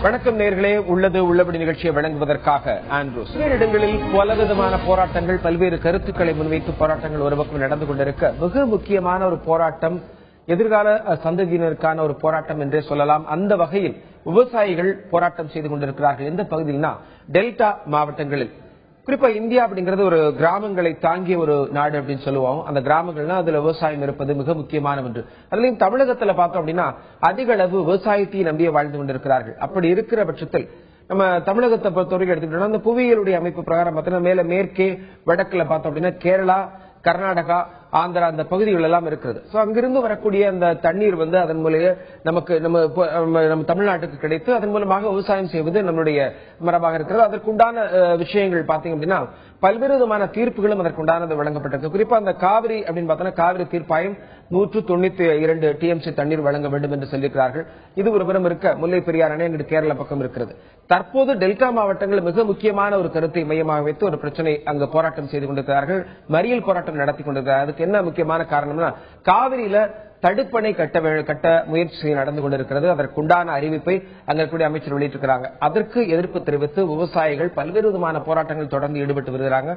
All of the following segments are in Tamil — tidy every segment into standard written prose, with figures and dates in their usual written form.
வணக்கம் நேயர்களே, உள்ளது உள்ளபடி நிகழ்ச்சியை வழங்குவதற்காக ஆண்ட்ரூ. சில இடங்களில் பலவிதமான போராட்டங்கள், பல்வேறு கருத்துக்களை முன்வைத்து போராட்டங்கள் ஒரு பக்கம் நடந்து கொண்டிருக்க, மிக முக்கியமான ஒரு போராட்டம், எதிர்கால சந்ததியினருக்கான ஒரு போராட்டம் என்றே சொல்லலாம். அந்த வகையில் விவசாயிகள் போராட்டம் செய்து கொண்டிருக்கிறார்கள். எந்த பகுதியில்னா டெல்டா மாவட்டங்களில். குறிப்பா இந்தியா அப்படிங்கிறது ஒரு கிராமங்களை தாங்கிய ஒரு நாடு அப்படின்னு சொல்லுவோம். அந்த கிராமங்கள்னா அதுல விவசாயம் இருப்பது மிக முக்கியமான ஒன்று. அதுலயும் தமிழகத்துல பார்த்தோம் அப்படின்னா அதிக அளவு விவசாயத்தை நம்பியே வாழ்ந்து கொண்டிருக்கிறார்கள். அப்படி இருக்கிற பட்சத்தில் நம்ம தமிழகத்தை பொறுத்தவரைக்கும் எடுத்துக்கிட்டோம்னா அந்த புவியியலுடைய அமைப்பு பிரகாரம் பார்த்தீங்கன்னா மேல மேற்கே வடக்குல பார்த்தோம் அப்படின்னா கேரளா, கர்நாடகா, ஆந்திரா அந்த பகுதிகள் எல்லாம் இருக்கிறது. சோ அங்கிருந்து வரக்கூடிய அந்த தண்ணீர் அதன் மூலம் நமக்கு நம்ம தமிழ்நாட்டுக்கு கிடைத்து அதன் மூலமாக விவசாயம் செய்வது நம்மளுடைய மரபாக இருக்கிறது. அதற்குண்டான விஷயங்கள் பாத்தீங்க அப்படின்னா பல்வேறு விதமான தீர்ப்புகளும் அதற்குண்டானது வழங்கப்பட்டிருக்கு. குறிப்பா அந்த காவிரி அப்படின்னு பார்த்தோம்னா காவிரி தீர்ப்பாயம் 192 TMC தண்ணீர் வழங்க வேண்டும் என்று சொல்லியிருக்கிறார்கள். இது ஒரு புறம் இருக்க, முல்லை பெரியார் அணை அங்கு கேரள பக்கம் இருக்கிறது. தற்போது டெல்டா மாவட்டங்கள் மிக முக்கியமான ஒரு கருத்தை மையமாக வைத்து ஒரு பிரச்சனை அங்கு போராட்டம் செய்து கொண்டிருக்கிறார்கள். மறியல் போராட்டம் நடத்தி கொண்டிருக்கிறார். அதுக்கு என்ன முக்கியமான காரணம்னா காவிரியில தடுப்பணை கட்ட முயற்சி நடந்து கொண்டிருக்கிறது. அதற்குண்டான அறிவிப்பை அங்க இருக்கக்கூடிய அமைச்சர் வெளியிட்டிருக்கிறாங்க. அதற்கு எதிர்ப்பு தெரிவித்து விவசாயிகள் பல்வேறு விதமான போராட்டங்கள் தொடர்ந்து ஈடுபட்டு வருகிறாங்க.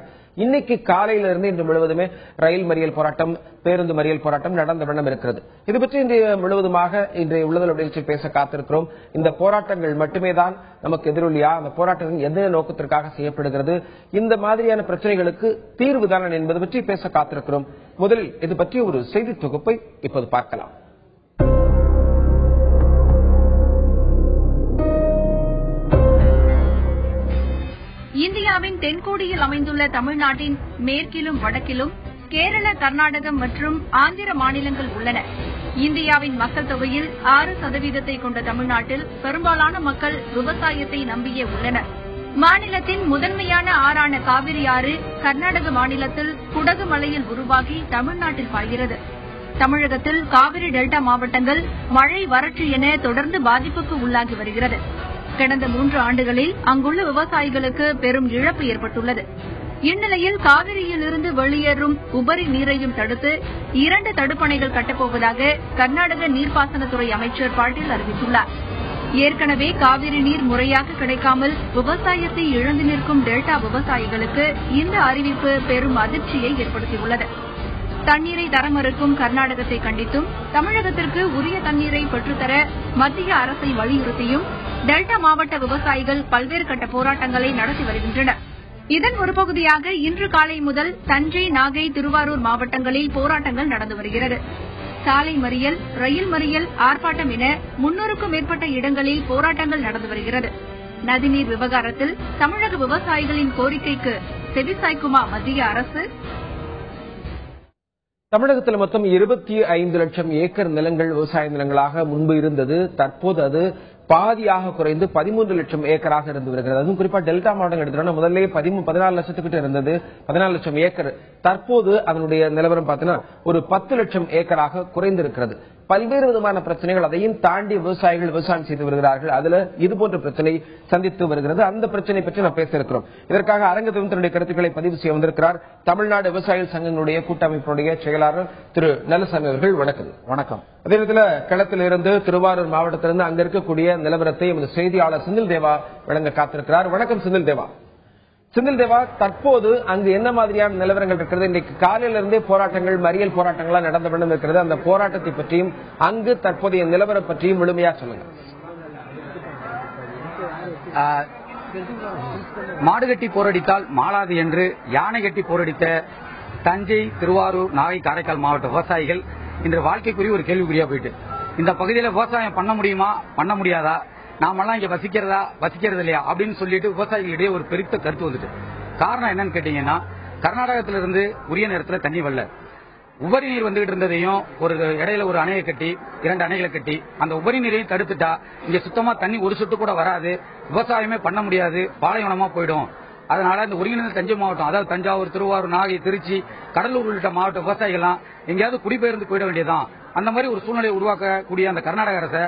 இன்னைக்கு காலையிலிருந்து இன்று முழுவதுமே ரயில் மறியல் போராட்டம், பேருந்து மறியல் போராட்டம் நடந்த வண்ணம் இருக்கிறது. இது பற்றி இன்றைய முழுவதுமாக இன்றைய உள்ளதல் நிகழ்ச்சியில் பேச காத்திருக்கிறோம். இந்த போராட்டங்கள் மட்டுமே தான் நமக்கு எதிரொலியா? அந்த போராட்டங்கள் எந்த நோக்கத்திற்காக செய்யப்படுகிறது? இந்த மாதிரியான பிரச்சனைகளுக்கு தீர்வுதான் என்பது பற்றி பேச காத்திருக்கிறோம். முதலில் இது பற்றி ஒரு செய்தி தொகுப்பை இப்போது பார்க்கலாம். இந்தியாவின் தென்கோடியில் அமைந்துள்ள தமிழ்நாட்டின் மேற்கிலும் வடக்கிலும் கேரள, கர்நாடகம் மற்றும் ஆந்திர மாநிலங்கள் உள்ளன. இந்தியாவின் மக்கள் தொகையில் 6% கொண்ட தமிழ்நாட்டில் பெரும்பாலான மக்கள் விவசாயத்தை நம்பியே உள்ளனர். மாநிலத்தின் முதன்மையான ஆறான காவிரி ஆறு கர்நாடக மாநிலத்தில் குடகு மலையில் உருவாகி தமிழ்நாட்டில் பாய்கிறது. தமிழகத்தில் காவிரி டெல்டா மாவட்டங்கள் மழை, வறட்சி என தொடர்ந்து பாதிப்புக்கு உள்ளாகி வருகிறது. கடந்த 3 ஆண்டுகளில் அங்குள்ள விவசாயிகளுக்கு பெரும் இழப்பு ஏற்பட்டுள்ளது. இந்நிலையில் காவிரியிலிருந்து வெளியேறும் உபரி நீரையும் தடுத்து 2 தடுப்பணைகள் கட்டப்போவதாக கர்நாடக நீர்ப்பாசனத்துறை அமைச்சர் பாட்டீல் அறிவித்துள்ளார். ஏற்கனவே காவிரி நீர் முறையாக கிடைக்காமல் விவசாயத்தை இழந்து நிற்கும் டெல்டா விவசாயிகளுக்கு இந்த அறிவிப்பு பெரும் அதிர்ச்சியை ஏற்படுத்தியுள்ளது. தண்ணீரை தர மறுக்கும் கர்நாடகத்தை கண்டித்தும் தமிழகத்திற்கு உரிய தண்ணீரை பெற்றுத்தர மத்திய அரசை வலியுறுத்தியும் டெல்டா மாவட்ட விவசாயிகள் பல்வேறு கட்ட போராட்டங்களை நடத்தி வருகின்றனர். இதன் ஒரு பகுதியாக இன்று காலை முதல் தஞ்சை, நாகை, திருவாரூர் மாவட்டங்களில் போராட்டங்கள் நடந்து வருகிறது. சாலை மறியல், ரயில் மறியல், ஆர்ப்பாட்டம் என 300க்கும் மேற்பட்ட இடங்களில் போராட்டங்கள் நடந்து வருகிறது. நதிநீர் விவகாரத்தில் தமிழக விவசாயிகளின் கோரிக்கைக்கு செவிசாய்க்குமா மத்திய அரசு? தமிழகத்தில் மொத்தம் 25 லட்சம் ஏக்கர் நிலங்கள் விவசாய நிலங்களாக முன்பு இருந்தது. தற்போது அது பாதியாக குறைந்து 13 லட்சம் ஏக்கராக இருந்து வருகிறது. அதுவும் குறிப்பா டெல்டா மாவட்டம் எடுத்துட்டோம்னா முதல்ல 14 லட்சத்துக்கிட்ட இருந்தது, 14 லட்சம் ஏக்கர். தற்போது அதனுடைய நிலவரம் பார்த்தீங்கன்னா ஒரு 10 லட்சம் ஏக்கராக குறைந்திருக்கிறது. பல்வேறு விதமான பிரச்சனைகள், அதையும் தாண்டி விவசாயிகள் விவசாயம் செய்து வருகிறார்கள். அதுல இதுபோன்ற பிரச்சனை சந்தித்து வருகிறது. அந்த பிரச்சனை பற்றி நாம் பேச இருக்கிறோம். இதற்காக அரங்கத்தில் தன்னுடைய கருத்துக்களை பதிவு செய்ய வந்திருக்கிறார் தமிழ்நாடு விவசாயிகள் சங்கங்களுடைய கூட்டமைப்பினுடைய செயலாளர் திரு நல்லசாமி அவர்கள். வணக்கம். வணக்கம். அதே நேரத்தில் களத்திலிருந்து திருவாரூர் மாவட்டத்திலிருந்து அங்க இருக்கக்கூடிய நிலவரத்தை எமது செய்தியாளர் செந்தில் தேவா வழங்க காத்திருக்கிறார். வணக்கம் செந்தில் தேவா. செந்தில் தேவா, தற்போது அங்கு என்ன மாதிரியான நிலவரங்கள் இருக்கிறது? இன்றைக்கு காலையிலிருந்தே போராட்டங்கள், மறியல் போராட்டங்கள்லாம் நடந்த வண்ணம் இருக்கிறது. அந்த போராட்டத்தை பற்றியும் அங்கு தற்போதைய நிலவரம் பற்றியும் முழுமையா சொல்லுங்க. மாடு கட்டி போரடித்தால் மாளாது என்று யானை கட்டி போரடித்த தஞ்சை, திருவாரூர், நாகை, காரைக்கால் மாவட்ட விவசாயிகள் இன்று வாழ்க்கைக்குரிய ஒரு கேள்விக்குறியா போயிட்டு, இந்த பகுதியில் விவசாயம் பண்ண முடியுமா, பண்ண முடியாதா, நாமெல்லாம் இங்க வசிக்கிறது இல்லையா அப்படின்னு சொல்லிட்டு விவசாயிகளிடையே ஒரு பெருத்த கருத்து வந்துட்டு. காரணம் என்னன்னு கேட்டீங்கன்னா, கர்நாடகத்திலிருந்து உரிய நேரத்தில் தண்ணி வரல. உபரி நீர் வந்துகிட்டு இருந்ததையும் ஒரு இடையில ஒரு அணையை கட்டி, 2 அணைகளை கட்டி அந்த உபரி நீரையும் தடுத்துட்டா இங்க சுத்தமா தண்ணி ஒரு சொட்டு கூட வராது, விவசாயமே பண்ண முடியாது, பாலைவனமா போயிடும். அதனால இந்த ஒருங்கிணைந்த தஞ்சை மாவட்டம், அதாவது தஞ்சாவூர், திருவாரூர், நாகை, திருச்சி, கடலூர் உள்ளிட்ட மாவட்ட விவசாயிகள்லாம் எங்கேயாவது குடிபெயர்ந்து போயிட வேண்டியதான். அந்த மாதிரி ஒரு சூழ்நிலையை உருவாக்கக்கூடிய அந்த கர்நாடக அரசை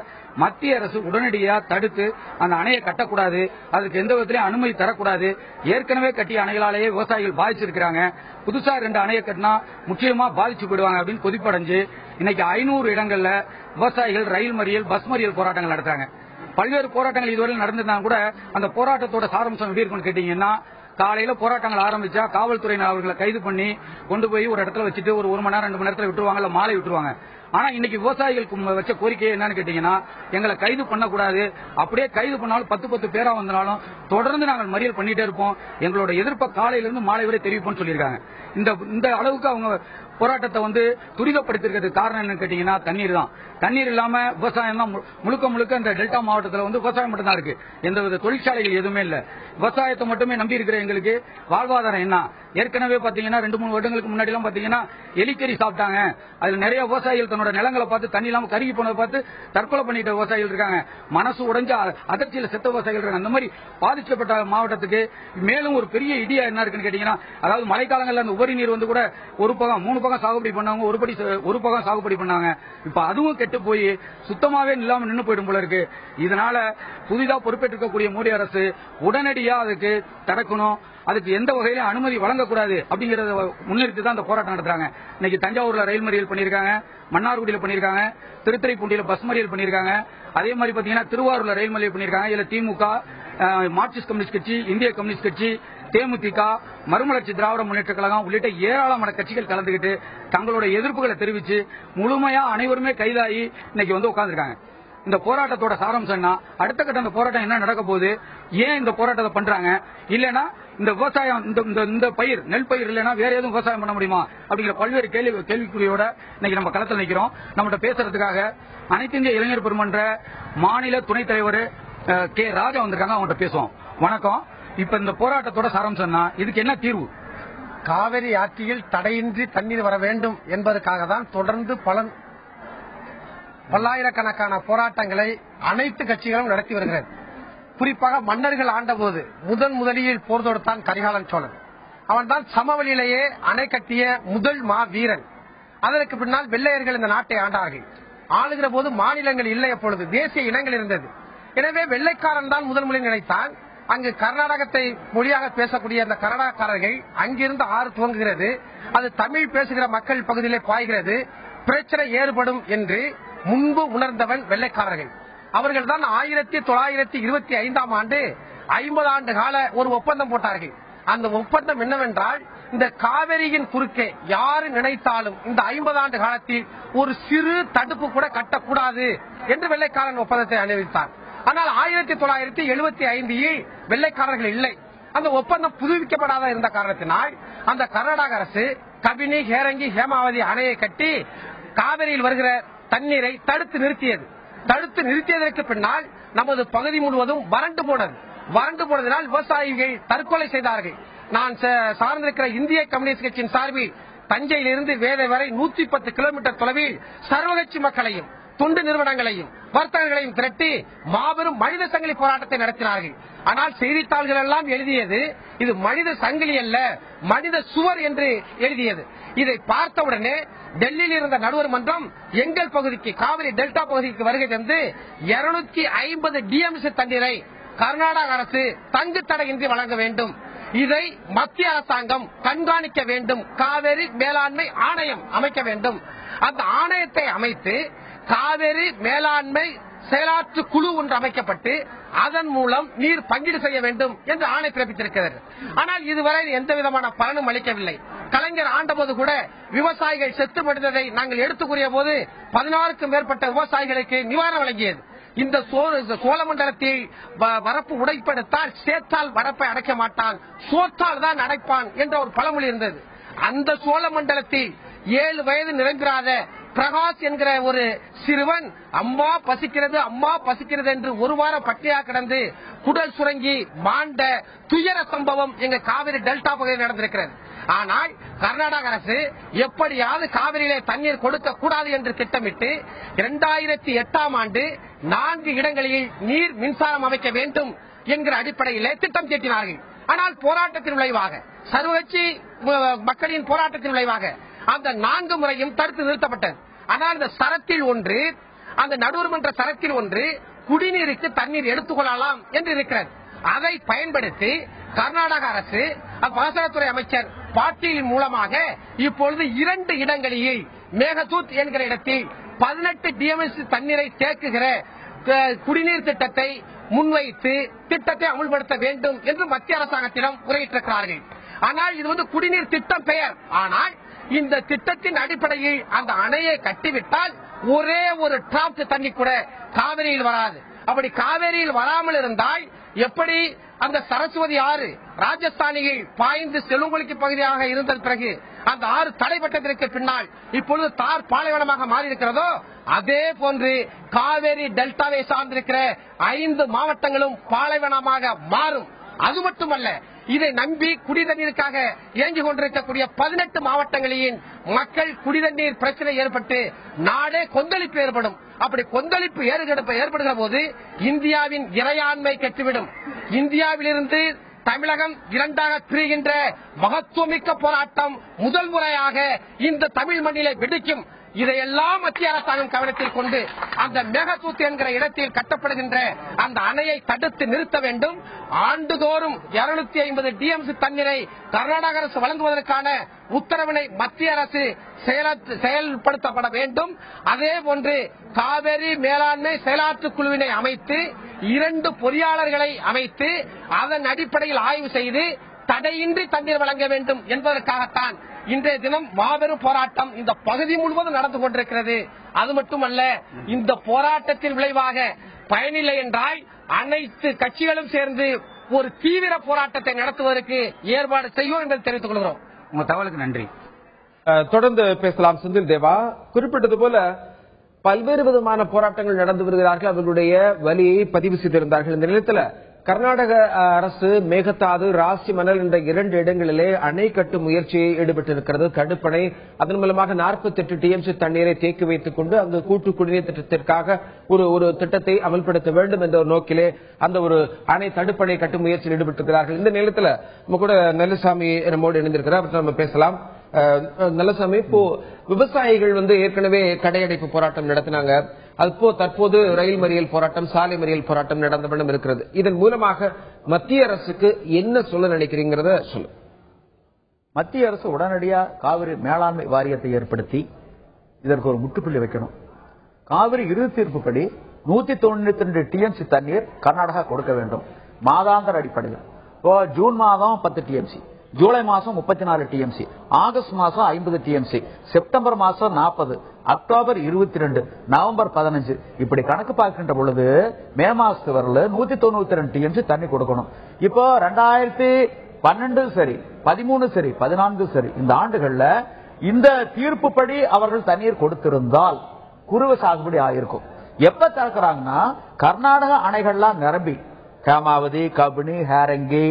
மத்திய அரசு உடனடியாக தடுத்து அந்த அணையை கட்டக்கூடாது, அதுக்கு எந்த விதத்திலையும் அனுமதி தரக்கூடாது. ஏற்கனவே கட்டிய அணைகளாலேயே விவசாயிகள் பாதிச்சிருக்கிறாங்க. புதுசா 2 அணையை கட்டினா முக்கியமா பாதிச்சு போயிடுவாங்க அப்படின்னு கொதிப்படைஞ்சு இன்னைக்கு 500 இடங்கள்ல விவசாயிகள் ரயில் மறியல், பஸ் மறியல் போராட்டங்கள் நடத்துறாங்க. பல்வேறு போராட்டங்கள் இதுவரை நடந்திருந்தாங்க கூட அந்த போராட்டத்தோட சாராம்சம் எப்படி இருக்குன்னு கேட்டீங்கன்னா, காலையில போராட்டங்கள் ஆரம்பிச்சா காவல்துறையினர் அவர்களை கைது பண்ணி கொண்டு போய் ஒரு இடத்துல வச்சுட்டு ஒரு 1 மணி நேரம் 2 மணி நேரத்தில் விட்டுருவாங்க, இல்ல மாலை விட்டுருவாங்க. ஆனா இன்னைக்கு விவசாயிகளுக்கு வச்ச கோரிக்கை என்னன்னு கேட்டீங்கன்னா, எங்களை கைது பண்ணக்கூடாது, அப்படியே கைது பண்ணாலும் 10 பேரா வந்தாலும் தொடர்ந்து நாங்கள் மறியல் பண்ணிட்டே இருப்போம், எங்களோட எதிர்ப்பை காலையிலிருந்து மாலை வரை தெரிவிப்போம்னு சொல்லியிருக்காங்க. இந்த அளவுக்கு அவங்க போராட்டத்தை துரிதப்படுத்திருக்கிறதுக்கு காரணம் என்னன்னு கேட்டீங்கன்னா தண்ணீர் தான். தண்ணீர் இல்லாம விவசாயம் தான் முழுக்க இந்த டெல்டா மாவட்டத்தில் விவசாயம் மட்டும் தான் இருக்கு. எந்தவித தொழிற்சாலைகள் எதுவுமே இல்ல. விவசாயத்தை மட்டுமே நம்பி இருக்கிற எங்களுக்கு வாழ்வாதாரம் என்ன? ஏற்கனவே பாத்தீங்கன்னா 2-3 வருடங்களுக்கு முன்னாடி எல்லாம் பாத்தீங்கன்னா எலிக்கறி சாப்பிட்டாங்க. அதுல நிறைய விவசாயிகள் தன்னோட நிலங்களை பார்த்து தண்ணி இல்லாம கருகி போனதை பார்த்து தற்கொலை பண்ணிட்ட விவசாயிகள் இருக்காங்க. மனசு உடைஞ்ச அதிர்ச்சியில செத்த விவசாயிகள் இருக்காங்க. அந்த மாதிரி பாதிக்கப்பட்ட மாவட்டத்துக்கு மேலும் ஒரு பெரிய இடியா என்ன இருக்குன்னு கேட்டீங்கன்னா, அதாவது மழைக்காலங்கள்ல அந்த உபரி நீர் கூட ஒரு பக்கம் 3 பக்கம் சாகுபடி பண்ணாங்க, ஒரு பக்கம் சாகுபடி பண்ணாங்க. இப்ப அதுவும் கெட்டு போய் சுத்தமாவே இல்லாம நின்று போயிடும் போல இருக்கு. இதனால புதிதா பொறுப்பேற்றிருக்கக்கூடிய மோடி அரசு உடனடியா அதுக்கு தடுக்கணும், அதுக்கு எந்த வகையிலும் அனுமதி வழங்கக்கூடாது அப்படிங்கறத முன்னிறுத்தி தான் இந்த போராட்டம் நடத்துறாங்க. இன்னைக்கு தஞ்சாவூர்ல ரயில் மறியல் பண்ணிருக்காங்க, மன்னார்குடியில பண்ணிருக்காங்க, திருத்துறைப்பூண்டியில பஸ் மறியல் பண்ணிருக்காங்க. அதே மாதிரி பாத்தீங்கன்னா திருவாரூர்ல ரயில் மறியல் பண்ணிருக்காங்க. இதுல திமுக, மார்க்சிஸ்ட் கம்யூனிஸ்ட் கட்சி, இந்திய கம்யூனிஸ்ட் கட்சி, தேமுதிக, மறுமலர்ச்சி திராவிட முன்னேற்ற கழகம் உள்ளிட்ட ஏராளமான கட்சிகள் கலந்துகிட்டு தங்களோட எதிர்ப்புகளை தெரிவிச்சு முழுமையா அனைவருமே கைதாகி இன்னைக்கு உட்கார்ந்துருக்காங்க. இந்த போராட்டத்தோட சாராம்சம் என்ன, அடுத்த கட்ட இந்த போராட்டம் என்ன நடக்க போகுது, ஏன் இந்த போராட்டத்தை பண்றாங்க, இல்லனா இந்த விவசாயம் இந்த பயிர் நெல் பயிர் இல்லனா வேற எதுவும் விவசாயம் பண்ண முடியுமா அப்படிங்கிற பல்வேறு கேள்விக்குறியோட இன்னைக்கு நம்ம களத்தில் நிக்கிறோம். நம்மகிட்ட பேசுறதுக்காக அனைத்து இந்திய இளைஞர் பெருமன்ற மாநில துணைத் தலைவர் கே ராஜா வந்திருக்காங்க. அவங்ககிட்ட பேசுவோம். வணக்கம். இப்ப இந்த போராட்டத்தோட சாராம்சம் என்ன, இதுக்கு என்ன தீர்வு? காவிரி ஆற்றியில் தடையின்றி தண்ணீர் வர வேண்டும் என்பதற்காக தான் தொடர்ந்து பல்லாயிரக்கணக்கான போராட்டங்களை அனைத்து கட்சிகளும் நடத்தி வருகிறது. குறிப்பாக மன்னர்கள் ஆண்டபோது முதலில் போர் தொடுத்தான் கரிகாலன் சோழன். அவன் தான் சமவெளியிலேயே அணை கட்டிய முதல் மா வீரன். அதற்கு பின்னால் வெள்ளையர்கள் இந்த நாட்டை ஆண்டார்கள். ஆளுகிற போது மாநிலங்கள் இல்லை, அப்பொழுது தேசிய இனங்கள் இருந்தது. எனவே வெள்ளைக்காரன் தான் முதலில் நினைத்தான். அங்கு கர்நாடகத்தை மொழியாக பேசக்கூடிய அந்த கர்நாடகக்காரர்கள் அங்கிருந்து ஆறு துவங்குகிறது, அது தமிழ் பேசுகிற மக்கள் பகுதியிலே பாய்கிறது, பிரச்சனை ஏற்படும் என்று முன்பு உணர்ந்தவன் வெள்ளைக்காரர்கள். அவர்கள் தான் 1925ஆம் ஆண்டு 50 ஆண்டு கால ஒரு ஒப்பந்தம் போட்டார்கள். அந்த ஒப்பந்தம் என்னவென்றால், இந்த காவிரியின் குறுக்கே யாரு நினைத்தாலும் இந்த 50 ஆண்டு காலத்தில் ஒரு சிறு தடுப்பு கூட கட்டக்கூடாது என்று வெள்ளைக்காரன் ஒப்பந்தத்தை அறிவித்தார். ஆனால் 1975 வெள்ளைக்காரர்கள் இல்லை. அந்த ஒப்பந்தம் புதுப்பிக்கப்படாத இருந்த காரணத்தினால் அந்த கர்நாடக அரசு கபினி, ஹேரங்கி, ஹேமாவதி அணையை கட்டி காவிரியில் வருகிற தண்ணீரை தடுத்து நிறுத்தியது. தடுத்து நிறுத்தியதற்கு பின்னால் நமது பகுதி முழுவதும் வறண்டு போனது. வறண்டு போனதினால் விவசாயிகள் தற்கொலை செய்தார்கள். நான் சார்ந்திருக்கிற இந்திய கம்யூனிஸ்ட் கட்சியின் சார்பில் தஞ்சையிலிருந்து வேலை வரை 110 கிலோமீட்டர் தொலைவில் சர்வகட்சி மக்களையும் தொண்டு நிறுவனங்களையும் வர்த்தகர்களையும் திரட்டி மாபெரும் மனித சங்கிலி போராட்டத்தை நடத்தினார்கள். ஆனால் செய்தித்தாள்கள் எல்லாம் எழுதியது இது மனித சங்கிலி அல்ல, மனித சுவர் என்று எழுதியது. இதை பார்த்தவுடனே டெல்லியில் இருந்த நடுவர் மன்றம் எங்கள் பகுதிக்கு, காவிரி டெல்டா பகுதிக்கு வருகை தந்து 250 டிஎம்சி தண்ணீரை கர்நாடக அரசு தங்கு தடையின்றி வழங்க வேண்டும், இதை மத்திய அரசாங்கம் கண்காணிக்க வேண்டும், காவிரி மேலாண்மை ஆணையம் அமைக்க வேண்டும். அந்த ஆணையத்தை அமைத்து காவிரி மேலாண்மை செயலாற்று குழு ஒன்று அமைக்கப்பட்டு அதன் மூலம் நீர் பங்கீடு செய்ய வேண்டும் என்று ஆணை பிறப்பித்திருக்கிறது. ஆனால் இதுவரை எந்த விதமான பலனும் அளிக்கவில்லை. கலைஞர் ஆண்டபோது கூட விவசாயிகள் செத்து மடிந்ததை நாங்கள் எடுத்துக் கூறிய போது 16க்கும் மேற்பட்ட விவசாயிகளுக்கு நிவாரணம் வழங்கியது. இந்த சோழமண்டலத்தில் வரப்பு உடைப்படுத்தால் சேத்தால் வரப்பை அடைக்க மாட்டான், சோத்தால் தான் அடைப்பான் என்ற ஒரு பழமொழி இருந்தது. அந்த சோழமண்டலத்தில் 7 வயது நிரம்பிராத பிரகாஷ் என்கிற ஒரு சிறுவன் அம்மா பசிக்கிறது அம்மா பசிக்கிறது என்று ஒரு வாரம் பட்டியா கிடந்து குடல் சுரங்கி மாண்ட துயர சம்பவம் எங்க காவிரி டெல்டா பகுதியில் நடந்திருக்கிறது. ஆனால் கர்நாடக அரசு எப்படியாவது காவிரியிலே தண்ணீர் கொடுக்க கூடாது என்று திட்டமிட்டு 2008ஆம் ஆண்டு 4 இடங்களில் நீர் மின்சாரம் அமைக்க வேண்டும் என்கிற அடிப்படையிலே திட்டம் தீட்டினார்கள். ஆனால் போராட்டத்தின் விளைவாக, சர்வகட்சி மக்களின் போராட்டத்தின் விளைவாக அந்த 4 முறையும் தடுத்து நிறுத்தப்பட்டது. ஆனால் இந்த சரத்தில் ஒன்று அந்த நடுவர்மன்ற சரத்தில் ஒன்று குடிநீருக்கு தண்ணீர் எடுத்துக்கொள்ளலாம் என்று இருக்கிறது. அதை பயன்படுத்தி கர்நாடக அரசு பாசனத்துறை அமைச்சர் பாட்டீல் மூலமாக இப்பொழுது 2 இடங்களில் மேகதூத் என்கிற இடத்தில் 18 டிஎம்சி தண்ணீரை தேக்குகிற குடிநீர் திட்டத்தை முன்வைத்து திட்டத்தை அமல்படுத்த வேண்டும் என்று மத்திய அரசாங்கத்திடம் முறையிட்டிருக்கிறார்கள். ஆனால் இது குடிநீர் திட்டம் பெயர். ஆனால் இந்த திட்டத்தின் அடிப்படையில் அந்த அணையை கட்டிவிட்டால் ஒரே ஒரு டிராப்ட் தண்ணி கூட காவிரியில் வராது. அப்படி காவேரியில் வராமல் இருந்தால் எப்படி அந்த சரஸ்வதி ஆறு ராஜஸ்தானியில் பாய்ந்து செலுங்குளிக்கு பகுதியாக இருந்த பிறகு அந்த ஆறு தடைப்பட்டதற்கு பின்னால் இப்பொழுது தார் பாலைவனமாக மாறி இருக்கிறதோ அதே போன்று காவேரி டெல்டாவை சார்ந்திருக்கிற 5 மாவட்டங்களும் பாலைவனமாக மாறும். அது மட்டுமல்ல, இதை நம்பி குடிதண்ணீருக்காக இயங்கிக் கொண்டிருக்கக்கூடிய 18 மாவட்டங்களின் மக்கள் குடிதண்ணீர் பிரச்சனை ஏற்பட்டு நாடே கொந்தளிப்பு ஏற்படும். அப்படி கொந்தளிப்பு ஏற்படுகிற போது இந்தியாவின் இறையாண்மை கெட்டுவிடும். இந்தியாவிலிருந்து தமிழகம் 2ஆக பிரிகின்ற மகத்துவமிக்க போராட்டம் முதல் முறையாக இந்த தமிழ் மண்ணிலே வெடிக்கும். இதையெல்லாம் மத்திய அரசாங்கம் கவனத்தில் கொண்டு அந்த மேகதூத் என்கிற இடத்தில் கட்டப்படுகின்ற அந்த அணையை தடுத்து நிறுத்த வேண்டும். ஆண்டுதோறும் 250 டிஎம்சி தண்ணீரை கர்நாடக அரசு வழங்குவதற்கான உத்தரவினை மத்திய அரசு செயல்படுத்தப்பட வேண்டும். அதே போன்று காவிரி மேலாண்மை செயலாற்று குழுவினை அமைத்து 2 பொறியாளர்களை அமைத்து அதன் அடிப்படையில் ஆய்வு செய்து தடையின்றி தண்ணீர் வழங்க வேண்டும் என்பதற்காகத்தான் இன்றைய தினம் மாபெரும் போராட்டம் இந்த பகுதி முழுவதும் நடந்து கொண்டிருக்கிறது. அது மட்டுமல்ல, இந்த போராட்டத்தின் விளைவாக பயனில்லை என்றால் அனைத்து கட்சிகளும் சேர்ந்து ஒரு தீவிர போராட்டத்தை நடத்துவதற்கு ஏற்பாடு செய்யும் என்பதை தெரிவித்துக் கொள்கிறோம். உங்க தகவலுக்கு நன்றி. தொடர்ந்து பேசலாம். செந்தில் தேவா குறிப்பிட்டது போல பல்வேறு விதமான போராட்டங்கள் நடந்து வருகிறார்கள். அவர்களுடைய வலியை பதிவு செய்திருந்தார்கள். இந்த நிலையத்தில் கர்நாடக அரசு மேகதாது ராசி மணல் என்ற 2 இடங்களிலே அணை கட்டும் முயற்சியை ஈடுபட்டிருக்கிறது. தடுப்பணை, அதன் மூலமாக 48 டிஎம்சி தண்ணீரை தேக்கி வைத்துக் கொண்டு அங்கு கூட்டு குடிநீர் திட்டத்திற்காக ஒரு திட்டத்தை அமல்படுத்த வேண்டும் என்ற ஒரு நோக்கிலே அந்த ஒரு அணை தடுப்பணை கட்டும் முயற்சியில் ஈடுபட்டிருக்கிறார்கள். இந்த நேரத்தில் நம்ம கூட நல்லசாமி நம்மோடு இணைந்திருக்கிறார். நம்ம பேசலாம். நல்லசாமி, இப்போ விவசாயிகள் ஏற்கனவே கடையடைப்பு போராட்டம் நடத்தினாங்க. தற்போது ரயில் மறியல் போராட்டம், சாலை மறியல் போராட்டம் நடந்த வண்ணம் இருக்கிறது. இதன் மூலமாக மத்திய அரசுக்கு என்ன சொல்ல நினைக்கிறீங்கிறத சொல்லு. மத்திய அரசு உடனடியா காவிரி மேலாண்மை வாரியத்தை ஏற்படுத்தி இதற்கு ஒரு முற்றுப்புள்ளி வைக்கணும். காவிரி இறுதி தீர்ப்புப்படி 192 டிஎம்சி தண்ணீர் கர்நாடகா கொடுக்க வேண்டும் மாதாந்திர அடிப்படையில். ஜூன் மாதம் 10 டிஎம்சி, ஜூலை மாசம் 34 டிஎம்சி, ஆகஸ்ட் மாசம் 50 டிஎம்சி, செப்டம்பர் மாசம் 40, அக்டோபர் 22, நவம்பர் 15 இப்படி கணக்கு பார்க்கின்ற பொழுது மே மாசத்து வரல 192 டிஎம்சி தண்ணி கொடுக்கணும். இப்போ 2012 சரி, 13 சரி, 14 சரி, இந்த ஆண்டுகள்ல இந்த தீர்ப்புப்படி அவர்கள் தண்ணீர் கொடுத்திருந்தால் குறுவை சாகுபடி ஆயிருக்கும். எப்ப திறக்கிறாங்கன்னா கர்நாடக அணைகள்லாம் நிரம்பி காமாவதி, கபினி, ஹேரங்கி,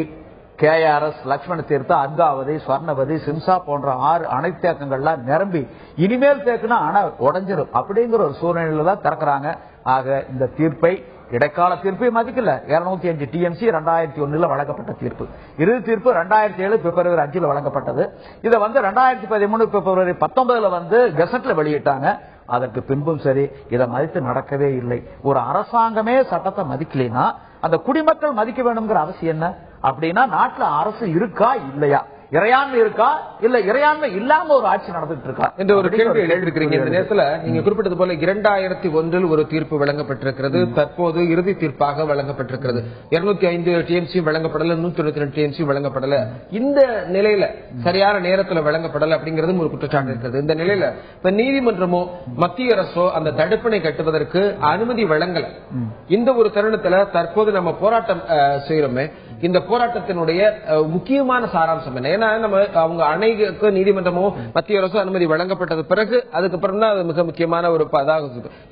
KRS, லட்சுமண தீர்த்தா, அங்காவதி, ஸ்வர்ணவதி, சிம்சா போன்ற 6 அணை தேக்கங்கள்லாம் நிரம்பி இனிமேல் தேக்குனா அணை உடஞ்சிரும் அப்படிங்கிற ஒரு சூழ்நிலையில தான் திறக்கிறாங்க. ஆக இந்த தீர்ப்பை இடைக்கால தீர்ப்பை மதிக்கல. 205 டிஎம்சி 2001 வழங்கப்பட்ட தீர்ப்பு. இறுதி தீர்ப்பு 2007 பிப்ரவரி 5 வழங்கப்பட்டது. இதை 2013 பிப்ரவரி 19 கெசட்ல வெளியிட்டாங்க. அதற்கு பின்பும் சரி இதை மதித்து நடக்கவே இல்லை. ஒரு அரசாங்கமே சட்டத்தை மதிக்கலைன்னா அந்த குடிமக்கள் மதிக்க வேண்டும்ங்கிற அவசியம் என்ன? அப்படின்னா நாட்டுல அரசு இருக்கா இல்லையா, இறையாண்மை இருக்கா இல்ல இறையாண்மை இல்லாம ஒரு ஆட்சி நடந்துட்டு இருக்கா என்ற ஒரு கேள்வி எழுதிருக்கிறீங்க. இந்த நேரத்தில் நீங்க குறிப்பிட்டது போல 2001 ஒரு தீர்ப்பு வழங்கப்பட்டிருக்கிறது. தற்போது இறுதி தீர்ப்பாக வழங்கப்பட்டிருக்கிறது. 205 டிஎம்சி வழங்கப்படல, 192 டிஎம்சி வழங்கப்படல. இந்த நிலையில சரியான நேரத்தில் வழங்கப்படல அப்படிங்கிறது ஒரு குற்றச்சாட்டு இருக்கிறது. இந்த நிலையில இப்ப நீதிமன்றமோ மத்திய அரசோ அந்த தடுப்பணை கட்டுவதற்கு அனுமதி வழங்கல. இந்த ஒரு தருணத்துல தற்போது நம்ம போராட்டம் செய்யறோமே, இந்த போராட்டத்தினுடைய முக்கியமான சாராம்சம் என்ன? ஏன்னா நம்ம அவங்க அணைக்கு நீதிமன்றமோ மத்திய அரசு அனுமதி வழங்கப்பட்டது பிறகு அதுக்கப்புறம் தான் மிக முக்கியமான ஒரு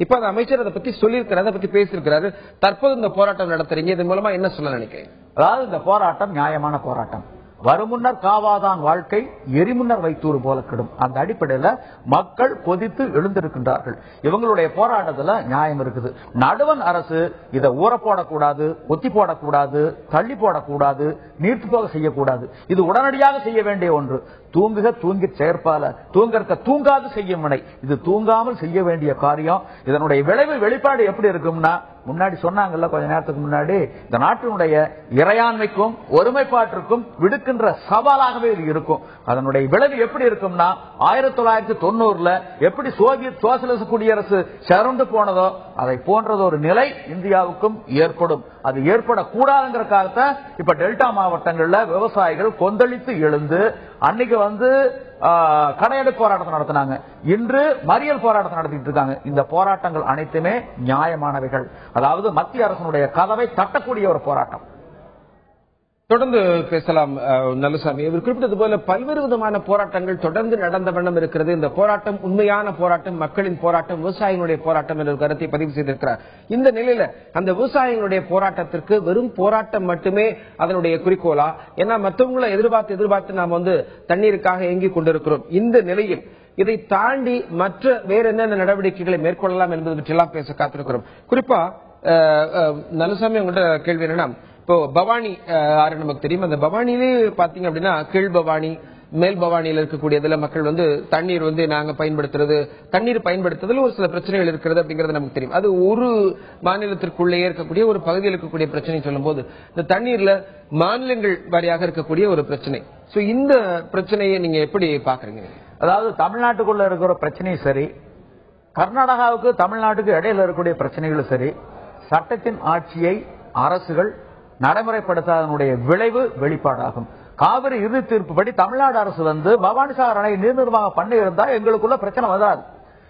இப்ப அந்த அமைச்சர் அதை பத்தி சொல்லியிருக்கிறார், அதை பத்தி பேசியிருக்கிறாரு. தற்போது இந்த போராட்டம் நடத்துறீங்க, இதன் மூலமா என்ன சொல்ல நினைக்கிறீங்க? அதாவது இந்த போராட்டம் நியாயமான போராட்டம். வருமுன்னர் காவாதான் வாழ்க்கை எரிமுன்னர் வைத்தூர் போல கெடும். அந்த அடிப்படையில் மக்கள் கொதித்து எழுந்திருக்கின்றார்கள். இவங்களுடைய போராட்டத்தில் நியாயம் இருக்குது. நடுவண் அரசு இதை ஊற போடக்கூடாது, ஒத்தி போடக்கூடாது, தள்ளி போடக்கூடாது, நீர்த்து போக செய்யக்கூடாது. இது உடனடியாக செய்ய வேண்டிய ஒன்று. தூங்குக தூங்கி செயற்பால தூங்கற்க தூங்காது செய்யும் வினை. இது தூங்காமல் செய்ய வேண்டிய காரியம். இதனுடைய விளைவு வெளிப்பாடு எப்படி இருக்கும்னா, முன்னாடி சொன்னாங்கல்ல கொஞ்ச நேரத்துக்கு முன்னாடி, இந்த நாட்டினுடைய இறையாண்மைக்கும் ஒருமைப்பாட்டிற்கும் விடுக்கின்ற சவாலாகவே இது இருக்கும். அதனுடைய விளைவு எப்படி இருக்கும்னா, 1990 எப்படி சோவியத் சோசியலிச குடியரசு சிறந்து போனதோ அதை போன்றது ஒரு நிலை இந்தியாவுக்கும் ஏற்படும். அது ஏற்படக்கூடாதுங்கிறதுக்காகத்தான் இப்ப டெல்டா மாவட்டங்கள்ல விவசாயிகள் கொந்தளித்து எழுந்து அன்னைக்கு கடையெடுப்பு போராட்டத்தை நடத்தினாங்க. இன்று மறியல் போராட்டத்தை நடத்திட்டு இருக்காங்க. இந்த போராட்டங்கள் அனைத்துமே நியாயமானவைகள். அதாவது மத்திய அரசினுடைய கதவை தட்டக்கூடிய ஒரு போராட்டம். தொடர்ந்து பேசலாம் நல்லசாமி. இவர் குறிப்பிட்டது போல பல்வேறு விதமான போராட்டங்கள் தொடர்ந்து நடந்த வண்ணம் இருக்கிறது. இந்த போராட்டம் உண்மையான போராட்டம், மக்களின் போராட்டம், விவசாயிகளுடைய போராட்டம் என்ற கருத்தை பதிவு செய்திருக்கிறார். இந்த நிலையில அந்த விவசாயிகளுடைய போராட்டத்திற்கு வெறும் போராட்டம் மட்டுமே அதனுடைய குறிக்கோளா? ஏன்னா மற்றவங்களை எதிர்பார்த்து நாம் தண்ணீருக்காக இயங்கிக் கொண்டிருக்கிறோம். இந்த நிலையில் இதை தாண்டி மற்ற வேற என்னென்ன நடவடிக்கைகளை மேற்கொள்ளலாம் என்பது பற்றியெல்லாம் பேச காத்திருக்கிறோம். குறிப்பா நல்லசாமி உங்கள்கிட்ட கேள்வி என்னன்னா, இப்போ பவானி ஆறு நமக்கு தெரியும். அந்த பவானியிலே பாத்தீங்க அப்படின்னா கீழ் பவானி மேல் பவானியில் இருக்கக்கூடியதுல மக்கள் தண்ணீர் நாங்க பயன்படுத்துறது, தண்ணீர் பயன்படுத்துறதுல ஒரு சில பிரச்சனைகள் இருக்கிறது அப்படிங்கறது நமக்கு தெரியும். அது ஒரு மாநிலத்திற்குள்ளே இருக்கக்கூடிய ஒரு பகுதியில் இருக்கக்கூடிய பிரச்சனை சொல்லும் போது இந்த தண்ணீர்ல மாநிலங்கள் வாரியாக இருக்கக்கூடிய ஒரு பிரச்சனை. சோ இந்த பிரச்சனையை நீங்க எப்படி பாக்குறீங்க? அதாவது தமிழ்நாட்டுக்குள்ள இருக்கிற பிரச்சனையும் சரி, கர்நாடகாவுக்கு தமிழ்நாட்டுக்கு இடையில இருக்கக்கூடிய பிரச்சனைகளும் சரி, சட்டத்தின் ஆட்சியை அரசுகள் நடைமுறைப்படுத்தாதனுடைய விளைவு வெளிப்பாடாகும். காவிரி இறுதி தீர்ப்புப்படி தமிழ்நாடு அரசு பவானிசாகர் அணை நீர் நிர்வாகம் பண்ணி இருந்தா எங்களுக்குள்ள பிரச்சனை வராது.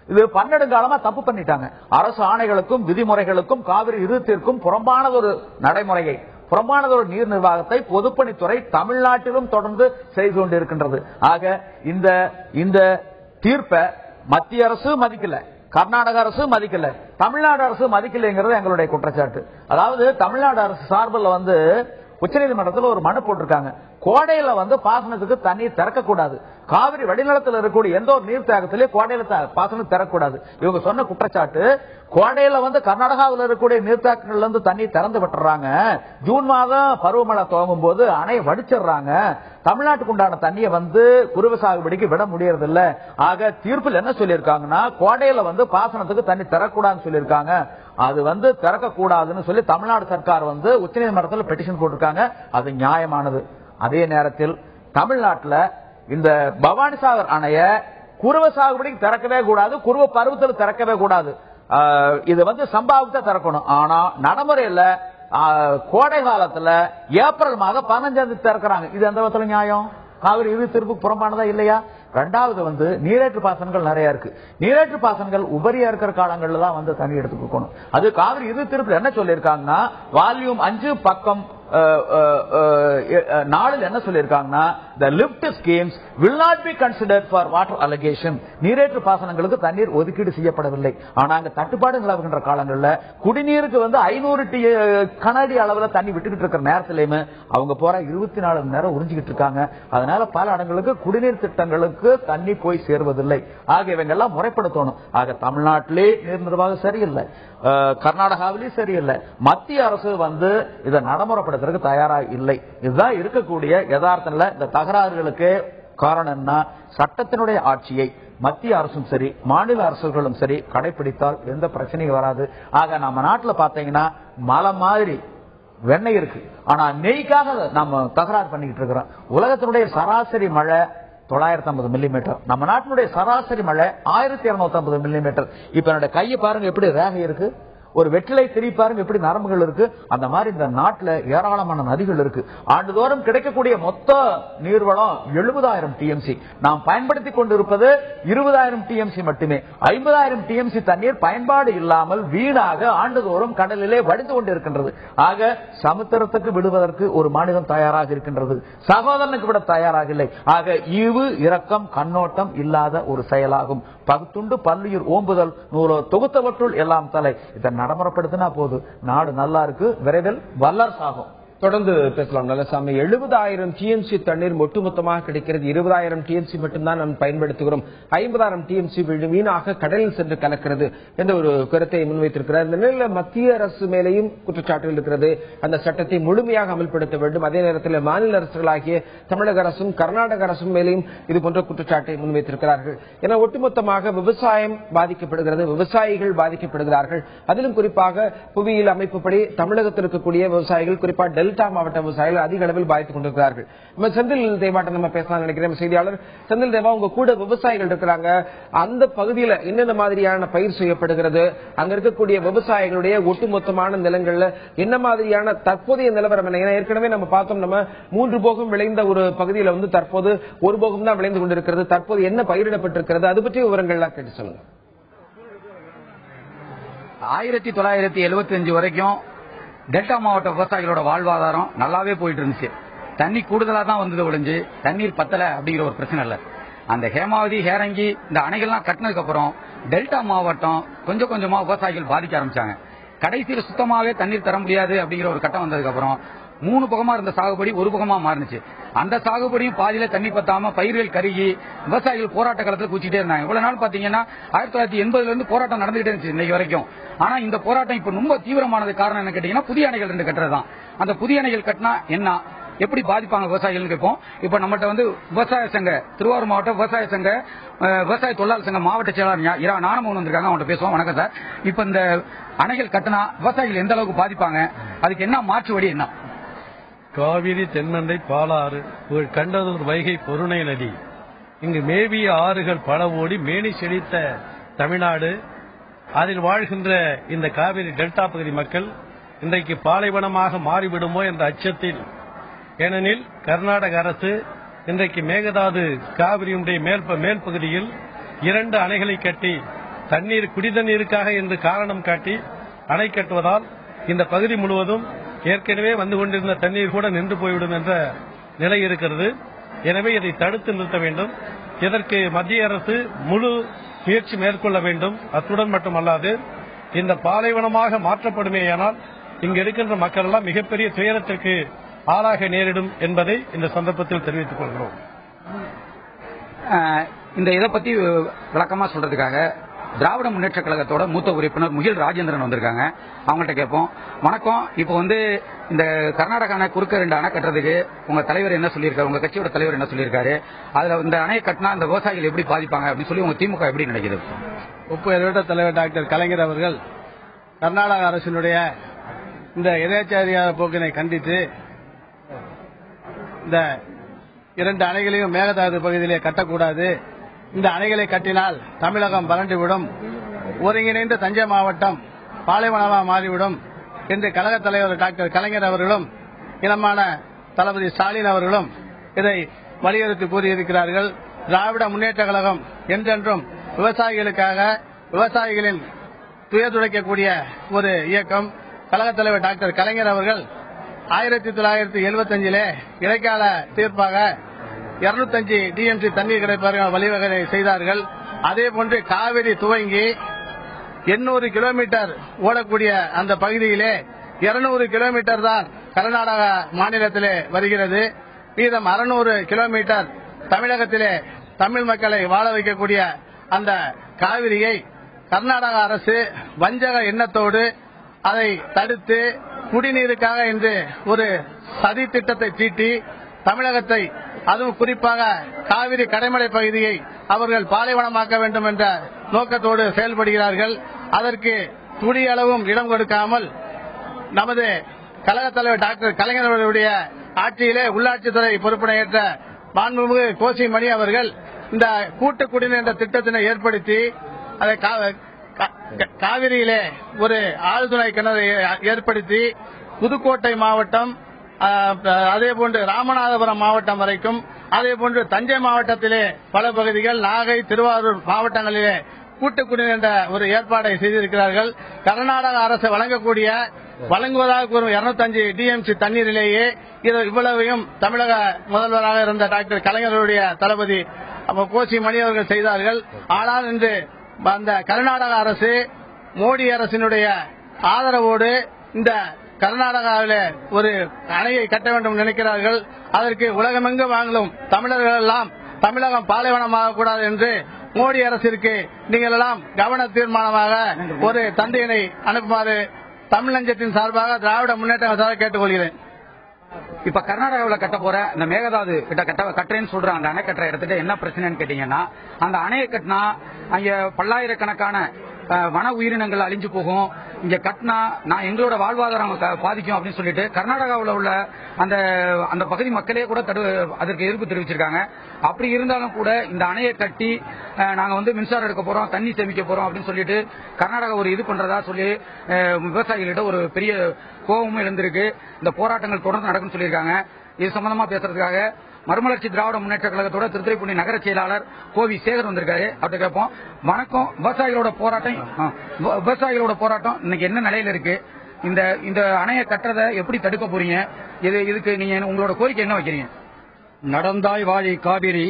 இது பன்னெடுங்காலமா தப்பு பண்ணிட்டாங்க. அரசு ஆணைகளுக்கும் விதிமுறைகளுக்கும் காவிரி இறுதித்திற்கும் புறம்பானதொரு நடைமுறையை, புறம்பானதொரு நீர் நிர்வாகத்தை பொதுப்பணித்துறை தமிழ்நாட்டிலும் தொடர்ந்து செய்து கொண்டிருக்கின்றது. ஆக இந்த தீர்ப்பை மத்திய அரசு மதிக்கல, கர்நாடக அரசு மதிக்கல, தமிழ்நாடு அரசு மதிக்கலைங்கிறது எங்களுடைய குற்றச்சாட்டு. அதாவது தமிழ்நாடு அரசு சார்பில் உச்சநீதிமன்றத்தில் ஒரு மனு போட்டிருக்காங்க. கோடையில பாசனத்துக்கு தண்ணீர் திறக்கக்கூடாது. காவிரி வடிநிலத்தில் இருக்கக்கூடிய எந்த ஒரு நீர் தேக்கத்திலே கோடையில பாசனம் திறக்கக்கூடாது. இவங்க சொன்ன குற்றச்சாட்டு, கோடையில கர்நாடகாவில் இருக்கக்கூடிய நீர்த்தேக்கங்கள்ல இருந்து தண்ணீர் திறந்து விட்டுறாங்க. ஜூன் மாதம் பருவமழை துவங்கும் போது அணையை வடிச்சிடுறாங்க. தமிழ்நாட்டுக்கு உண்டான தண்ணியை குறுவை சாகுபடிக்கு விட முடியறதில்ல. ஆக தீர்ப்பில் என்ன சொல்லியிருக்காங்கன்னா, கோடையில பாசனத்துக்கு தண்ணி திறக்கூடாதுன்னு சொல்லியிருக்காங்க. அது திறக்க கூடாதுன்னு சொல்லி தமிழ்நாடு சர்க்கார் உச்சநீதிமன்றத்தில் பெட்டிஷன் போட்டிருக்காங்க. அது நியாயமானது. அதே நேரத்தில் தமிழ்நாட்டில் இந்த பவானிசாகர் அணைய குறுவை சாகுபடிக்கு திறக்கவே கூடாது, குறுவை பருவத்தில் திறக்கவே கூடாது. இது சம்பாவித்த திறக்கணும். ஆனா நடைமுறையில கோடை காலத்துல ஏப்ரல் மாதம் 15 திறக்கிறாங்க. இது எந்த விதத்துல நியாயம்? காவிரி இறுதி தீர்ப்பு புறம்பானதா இல்லையா? ரெண்டாவது நீரேற்று பாசனங்கள் நிறைய இருக்கு. நீரேற்று பாசனங்கள் உபரியா இருக்கிற காலங்கள்ல தான் தண்ணி எடுத்து கொடுக்கணும். அது காவிரி இறுதி தீர்ப்பு என்ன சொல்லியிருக்காங்கன்னா, வால்யூம் 5 பக்கம் 4 என்ன சொல்லியிருக்காங்கன்னா, the lift schemes will not be considered for water allocation. நீரேற்று பாசனங்களுக்கு தண்ணீர் ஒதுக்கீடு செய்யப்படவில்லை. ஆனா அங்க தட்டுப்பாடு நிலவுகின்ற காலங்களில் குடிநீருக்கு 500 கனஅடி அளவுல தண்ணி விட்டுக்கிட்டு இருக்கிற நேரத்திலேயுமே அவங்க 24 மணி நேரம் உறிஞ்சிக்கிட்டு இருக்காங்க. அதனால பல இடங்களுக்கு குடிநீர் திட்டங்களுக்கு தண்ணி போய் சேர்வதில்லை. ஆக இவங்க எல்லாம் முறைப்படுத்தணும். ஆக தமிழ்நாட்டிலே நீர் நிர்வாகம் சரியில்லை, கர்நாடகாவிலேயும் சரியில்லை. மத்திய அரசு இதை நடைமுறைப்படுத்துறதுக்கு தயாராக இல்லை. இதுதான் இருக்கக்கூடிய யதார்த்தம். இந்த தகராறுகளுக்கு காரணம் என்ன? சட்டத்தினுடைய ஆட்சியை மத்திய அரசும் சரி மாநில அரசுகளும் சரி கடைபிடித்தால் எந்த பிரச்சனையும் வராது. ஆக நம்ம நாட்டில் பாத்தீங்கன்னா மலை மாதிரி வெண்ணெய் இருக்கு, ஆனா நெய்க்காக நம்ம தகராறு பண்ணிக்கிட்டு இருக்கிறோம். உலகத்தினுடைய சராசரி மழை 950 மில்லிமீட்டர், நம்ம நாட்டினுடைய சராசரி மழை 1250 மில்லிமீட்டர். இப்ப என்னோட கையை பாருங்க எப்படி ரேகை இருக்கு, ஒரு வெற்றிலை திருப்பி பாருங்க எப்படி நரம்புகள் இருக்கு. அந்த மாதிரி இந்த நாட்டில் ஏராளமான நதிகள் இருக்கு. ஆண்டுதோறும் கிடைக்கக்கூடிய மொத்த நீர்வளம் 70,000 டிஎம்சி. நாம் பயன்படுத்திக் கொண்டிருப்பது 20,000 டிஎம்சி மட்டுமே. 50,000 டிஎம்சி தண்ணீர் பயன்பாடு இல்லாமல் வீணாக ஆண்டுதோறும் கடலிலே வடிந்து கொண்டிருக்கின்றது. ஆக சமுத்திரத்துக்கு விடுவதற்கு ஒரு மாநிலம் தயாராக இருக்கின்றது, சகோதரனுக்கு விட தயாராக இல்லை. ஆக ஈவு இரக்கம் கண்ணோட்டம் இல்லாத ஒரு செயலாகும். பகுத்துண்டு பல்லுயிர் ஓம்புதல் நூலோ தொகுத்தவற்றுள் எல்லாம் தலை. இதை நடைமுறைப்படுத்தினா போது நாடு நல்லா இருக்கு, விரைவில் வல்லரசாகும். தொடர்ந்து பேசலாம். நல்லசாமி, 70,000 டிஎம்சி தண்ணீர் ஒட்டுமொத்தமாக கிடைக்கிறது. 20,000 டிஎம்சி மட்டும்தான் நாம் பயன்படுத்துகிறோம். 50,000 டிஎம்சி வீணாக கடலில் சென்று கலக்கிறது என்ற ஒரு கருத்தை முன்வைத்திருக்கிறார். இந்த நிலையில் மத்திய அரசு மேலேயும் குற்றச்சாட்டுகள் இருக்கிறது. அந்த சட்டத்தை முழுமையாக அமல்படுத்த வேண்டும். அதே நேரத்தில் மாநில அரசுகளாகிய தமிழக அரசும் கர்நாடக அரசும் மேலேயும் இது போன்ற குற்றச்சாட்டை முன்வைத்திருக்கிறார்கள். என ஒட்டுமொத்தமாக விவசாயம் பாதிக்கப்படுகிறது, விவசாயிகள் பாதிக்கப்படுகிறார்கள். அதிலும் குறிப்பாக புவியியல் அமைப்புப்படி தமிழகத்தில் இருக்கக்கூடிய விவசாயிகள், குறிப்பாக டெல்டா மாவட்ட விவசாயிகள் அதிக அளவில் பாதித்துக் கொண்டிருக்கிறார்கள். செந்தில் தேவாட்ட நம்ம பேசலாம் நினைக்கிறேன். செய்தியாளர் செந்தில் தேவா, உங்க கூட விவசாயிகள் இருக்கிறாங்க. அந்த பகுதியில் என்னென்ன மாதிரியான பயிர் செய்யப்படுகிறது, அங்க இருக்கக்கூடிய விவசாயிகளுடைய ஒட்டுமொத்தமான நிலங்கள்ல என்ன மாதிரியான தற்போதைய நிலவரம் என்ன? ஏற்கனவே நம்ம பார்த்தோம், நம்ம 3 போகம் விளைந்த ஒரு பகுதியில் தற்போது 1 போகம் தான் விளைந்து கொண்டிருக்கிறது. தற்போது என்ன பயிரிடப்பட்டிருக்கிறது, அது பற்றிய விவரங்கள்லாம் கேட்டு சொல்லுங்க. 1975 வரைக்கும் டெல்டா மாவட்ட விவசாயிகளோட வாழ்வாதாரம் நல்லாவே போயிட்டு இருந்துச்சு. தண்ணி கூடுதலா தான் வந்தது ஒழிஞ்சு தண்ணீர் பத்தல அப்படிங்கிற ஒரு பிரச்சனை இல்ல. அந்த ஹேமாவதி, ஹேரங்கி இந்த அணைகள்லாம் கட்டினதுக்கு அப்புறம் டெல்டா மாவட்டம் கொஞ்சம் கொஞ்சமா விவசாயிகள் பாதிக்க ஆரம்பிச்சாங்க. கடைசியில் சுத்தமாவே தண்ணீர் தர முடியாது அப்படிங்கிற ஒரு கட்டம் வந்ததுக்கு அப்புறம் 3 பக்கமா இருந்த சாகுபடி 1 பக்கமா மாறிச்சு. அந்த சாகுபடியும் பாதியில தண்ணி பத்தாம பயிர்கள் கருகி விவசாயிகள் போராட்ட காலத்தில் கூச்சிட்டே இருந்தாங்க. இவ்வளவு நாள் பாத்தீங்கன்னா 1980 இருந்து போராட்டம் நடந்துகிட்டே இருந்துச்சு இன்னைக்கு வரைக்கும். ஆனா இந்த போராட்டம் இப்ப ரொம்ப தீவிரமானது காரணம் என்ன கேட்டீங்கன்னா, புதிய அணைகள் 2 கட்டுறதுதான். அந்த புதிய அணைகள் கட்டினா என்ன, எப்படி பாதிப்பாங்க விவசாயிகள் கேட்போம். இப்ப நம்மகிட்ட விவசாய சங்க, திருவாரூர் மாவட்ட விவசாய சங்க, விவசாய தொழிலாளர் சங்க மாவட்ட செயலாளர் நாணமோகன் வந்திருக்காங்க. அவங்கள்ட்ட பேசுவோம். வணக்கம் சார். இப்ப இந்த அணைகள் கட்டினா விவசாயிகள் எந்த அளவுக்கு பாதிப்பாங்க, அதுக்கு என்ன மாற்று வழி என்ன? காவிரி, தென்மந்தை, பாலாறு, கண்டதூர், வைகை, பொருணை நதி, இங்கு மேவிய ஆறுகள் பல ஓடி மேனி செழித்த தமிழ்நாடு. அதில் வாழ்கின்ற இந்த காவிரி டெல்டா பகுதி மக்கள் இன்றைக்கு பாலைவனமாக மாறிவிடுமோ என்ற அச்சத்தில், ஏனெனில் கர்நாடக அரசு இன்றைக்கு மேகதாது காவிரியுடைய மேல் பகுதியில் 2 அணைகளை கட்டி தண்ணீர் குடிதண்ணீருக்காக என்று காரணம் காட்டி அணை கட்டுவதால் இந்த பகுதி முழுவதும் ஏற்கனவே வந்து கொண்டிருந்த தண்ணீர் கூட நின்று போய்விடும் என்ற நிலை இருக்கிறது. எனவே இதை தடுத்து நிறுத்த வேண்டும். இதற்கு மத்திய அரசு முழு முயற்சி மேற்கொள்ள வேண்டும். அத்துடன் மட்டுமல்லாது இந்த பாலைவனமாக மாற்றப்படுமேயானால் இங்கு இருக்கின்ற மக்கள் எல்லாம் மிகப்பெரிய துயரத்திற்கு ஆளாக நேரிடும் என்பதை இந்த சந்தர்ப்பத்தில் தெரிவித்துக் கொள்கிறோம். இந்த இதை பத்தி விளக்கமா சொல்றதுக்காக திராவிட முன்னேற்ற கழகத்தோட மூத்த உறுப்பினர் முகில் ராஜேந்திரன் வந்திருக்காங்க. அவங்கள்ட்ட கேட்போம். வணக்கம். இப்ப இந்த கர்நாடக அணை குறுக்க 2 அணை கட்டுறதுக்கு உங்க தலைவர் என்ன சொல்லியிருக்காரு, உங்க கட்சியோட தலைவர் என்ன சொல்லியிருக்காரு, அதுல இந்த அணையை கட்டினா இந்த விவசாயிகள் எப்படி பாதிப்பாங்க அப்படின்னு சொல்லி உங்க திமுக எப்படி நினைக்கிறது? உப்பு தலைவர் டாக்டர் கலைஞர் அவர்கள் கர்நாடக அரசினுடைய இந்த எதேச்சாரியான போக்கினை கண்டித்து இந்த 2 அணைகளையும் மேகதாது பகுதியிலே கட்டக்கூடாது, இந்த அணைகளை கட்டினால் தமிழகம் வறண்டுவிடும், ஒருங்கிணைந்த தஞ்சை மாவட்டம் பாலைவனமாக மாறிவிடும் என்று கழக தலைவர் டாக்டர் கலைஞர் அவர்களும் இளமான தளபதி ஸ்டாலின் அவர்களும் இதை வலியுறுத்தி கூறியிருக்கிறார்கள். திராவிட முன்னேற்ற கழகம் என்றென்றும் விவசாயிகளுக்காக, விவசாயிகளின் துயதுடைக்கக்கூடிய ஒரு இயக்கம். கழக தலைவர் டாக்டர் கலைஞர் அவர்கள் 1975 இடைக்கால தீர்ப்பாக 205 டிஎம்சி தண்ணீர் கிடைப்பதற்கான வழிவகை செய்தார்கள். அதே போன்று காவிரி துவங்கி 800 கிலோமீட்டர் ஓடக்கூடிய அந்த பகுதியிலே 200 கிலோமீட்டர் தான் கர்நாடக மாநிலத்திலே வருகிறது. மீதம் 600 கிலோமீட்டர் தமிழகத்திலே தமிழ் மக்களை வாழ வைக்கக்கூடிய அந்த காவிரியை கர்நாடக அரசு வஞ்சக எண்ணத்தோடு அதை தடுத்து குடிநீருக்காக என்று ஒரு சதி திட்டத்தை தீட்டி தமிழகத்தை, அதுவும் குறிப்பாக காவிரி கடைமடை பகுதியை அவர்கள் பாலைவனமாக்க வேண்டும் என்ற நோக்கத்தோடு செயல்படுகிறார்கள். அதற்கு துளியளவும் இடம் கொடுக்காமல் நமது கழக தலைவர் டாக்டர் கலைஞர் அவர்களுடைய ஆட்சியிலே உள்ளாட்சித்துறை பொறுப்பினை ஏற்ற மாண்புமிகு கோசி மணி அவர்கள் இந்த கூட்டு குடிநீர் என்ற திட்டத்தினை ஏற்படுத்தி அதை காவிரியிலே ஒரு ஆழ்துளை கிணறு ஏற்படுத்தி புதுக்கோட்டை மாவட்டம், அதேபோன்று ராமநாதபுரம் மாவட்டம் வரைக்கும், அதேபோன்று தஞ்சை மாவட்டத்திலே பல பகுதிகள், நாகை, திருவாரூர் மாவட்டங்களிலே கூட்டு குடிநீர் என்ற ஒரு ஏற்பாடை செய்திருக்கிறார்கள். கர்நாடக அரசு வழங்குவதாக கூறும் 205 டிஎம்சி தண்ணீரிலேயே இவ்வளவையும் தமிழக முதல்வராக இருந்த டாக்டர் கலைஞருடைய தளபதி கோசி மணி அவர்கள் செய்தார்கள். ஆனால் இன்று அந்த கர்நாடக அரசு மோடி அரசினுடைய ஆதரவோடு இந்த கர்நாடகாவில் ஒரு அணையை கட்ட வேண்டும் நினைக்கிறார்கள். அதற்கு உலகமெங்கும் வாங்கும் தமிழர்கள் எல்லாம் தமிழகம் பாலைவனமாக கூடாது என்று மோடி அரசிற்கு நீங்கள் எல்லாம் கவன தீர்மானமாக ஒரு தந்தையினை அனுப்புமாறு தமிழ்நஞ்சத்தின் சார்பாக திராவிட முன்னேற்ற சார்பாக கேட்டுக்கொள்கிறேன். இப்ப கர்நாடகாவில் கட்ட போற இந்த மேகதாது கிட்ட கட்டுறேன்னு சொல்ற அந்த அணை கட்டுற இடத்துல என்ன பிரச்சனைன்னு கேட்டீங்கன்னா, அந்த அணையை கட்டினா அங்க பல்லாயிரக்கணக்கான வன உயிரினங்கள் அழிஞ்சு போகும். இங்க கட்டினா நான் எங்களோட வாழ்வாதாரம் பாதிக்கும் அப்படின்னு சொல்லிட்டு கர்நாடகாவில் உள்ள அந்த அந்த பகுதி மக்களே கூட அதற்கு எதிர்ப்பு தெரிவிச்சிருக்காங்க. அப்படி இருந்தாலும் கூட இந்த அணையை கட்டி நாங்க மின்சாரம் எடுக்க போறோம், தண்ணி சேமிக்க போறோம் அப்படின்னு சொல்லிட்டு கர்நாடகா ஒரு இது பண்றதா சொல்லி விவசாயிகளிட்ட ஒரு பெரிய கோபமும் எழுந்திருக்கு. இந்த போராட்டங்கள் தொடர்ந்து நடக்கும்னு சொல்லியிருக்காங்க. இது சம்பந்தமா பேசுறதுக்காக மறுமலர்ச்சி திராவிட முன்னேற்ற கழகத்தோட திருத்துறைப்பூண்டி நகர செயலாளர் கோவி சேகர் வந்திருக்காரு. அவர்கிட்ட கேட்போம். வணக்கம். விவசாயிகளோட போராட்டம் இன்னைக்கு என்ன நிலையில இருக்கு? இந்த அணையை கட்டுறதை எப்படி தடுக்க போறீங்க? இதுக்கு நீங்க உங்களோட கோரிக்கை என்ன வைக்கிறீங்க? நடந்தாய் வாழி காவிரி.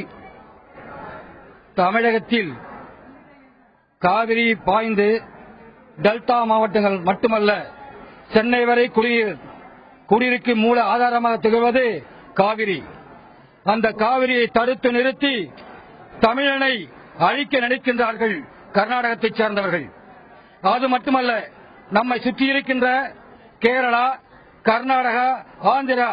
தமிழகத்தில் காவிரி பாய்ந்து டெல்டா மாவட்டங்கள் மட்டுமல்ல, சென்னை வரை குடியிருக்கு மூல ஆதாரமாக திகழ்வது காவிரி. அந்த காவிரியை தடுத்து நிறுத்தி தமிழனை அழிக்க நினைக்கின்றார்கள் கர்நாடகத்தைச் சேர்ந்தவர்கள். அது மட்டுமல்ல, நம்மை சுற்றி இருக்கின்ற கேரளா, கர்நாடகா, ஆந்திரா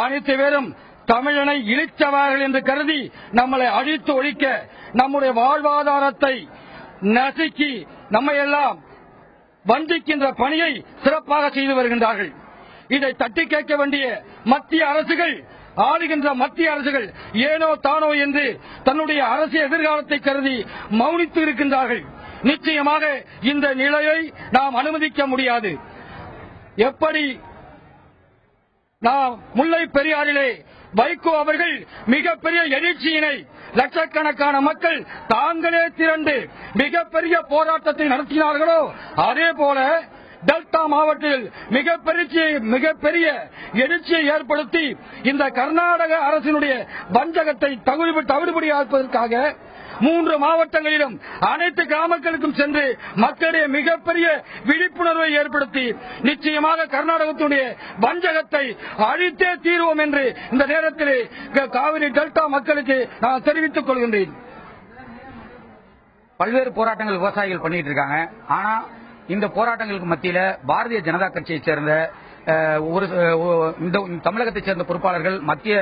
அனைத்து பேரும் தமிழனை இழித்தவார்கள் என்று கருதி நம்மளை அழித்து ஒழிக்க, நம்முடைய வாழ்வாதாரத்தை நசுக்கி நம்மை எல்லாம் வஞ்சிக்கின்ற பணியை சிறப்பாக செய்து வருகின்றார்கள். இதை தட்டி கேட்க வேண்டிய மத்திய அரசுகள், ஆளுகின்ற மத்திய அரசுகள் ஏனோ தானோ என்று தன்னுடைய அரசியல் எதிர்காலத்தை கருதி மௌனித்து இருக்கின்றார்கள். நிச்சயமாக இந்த நிலையை நாம் அனுமதிக்க முடியாது. எப்படி நாம் முல்லை பெரியாறிலே வைகோ அவர்கள் மிகப்பெரிய எழுச்சியினை லட்சக்கணக்கான மக்கள் தாங்களே திரண்டு மிகப்பெரிய போராட்டத்தை நடத்தினார்களோ, அதே போல டெல்டா மாவட்டத்தில் மிகப்பெரிய எழுச்சியை ஏற்படுத்தி இந்த கர்நாடக அரசினுடைய வஞ்சகத்தை தவிடுபடியாக்குவதற்காக 3 மாவட்டங்களிலும் அனைத்து கிராமங்களுக்கும் சென்று மக்களிடையே மிகப்பெரிய விழிப்புணர்வை ஏற்படுத்தி நிச்சயமாக கர்நாடகத்துடைய வஞ்சகத்தை அழித்தே தீர்வோம் என்று இந்த நேரத்தில் காவிரி டெல்டா மக்களுக்கு நான் தெரிவித்துக் கொள்கின்றேன். பல்வேறு போராட்டங்கள் விவசாயிகள் பண்ணிட்டு இருக்காங்க. ஆனா இந்த போராட்டங்களுக்கு மத்தியில பாரதிய ஜனதா கட்சியை சேர்ந்த தமிழகத்தை சேர்ந்த பொறுப்பாளர்கள் மத்திய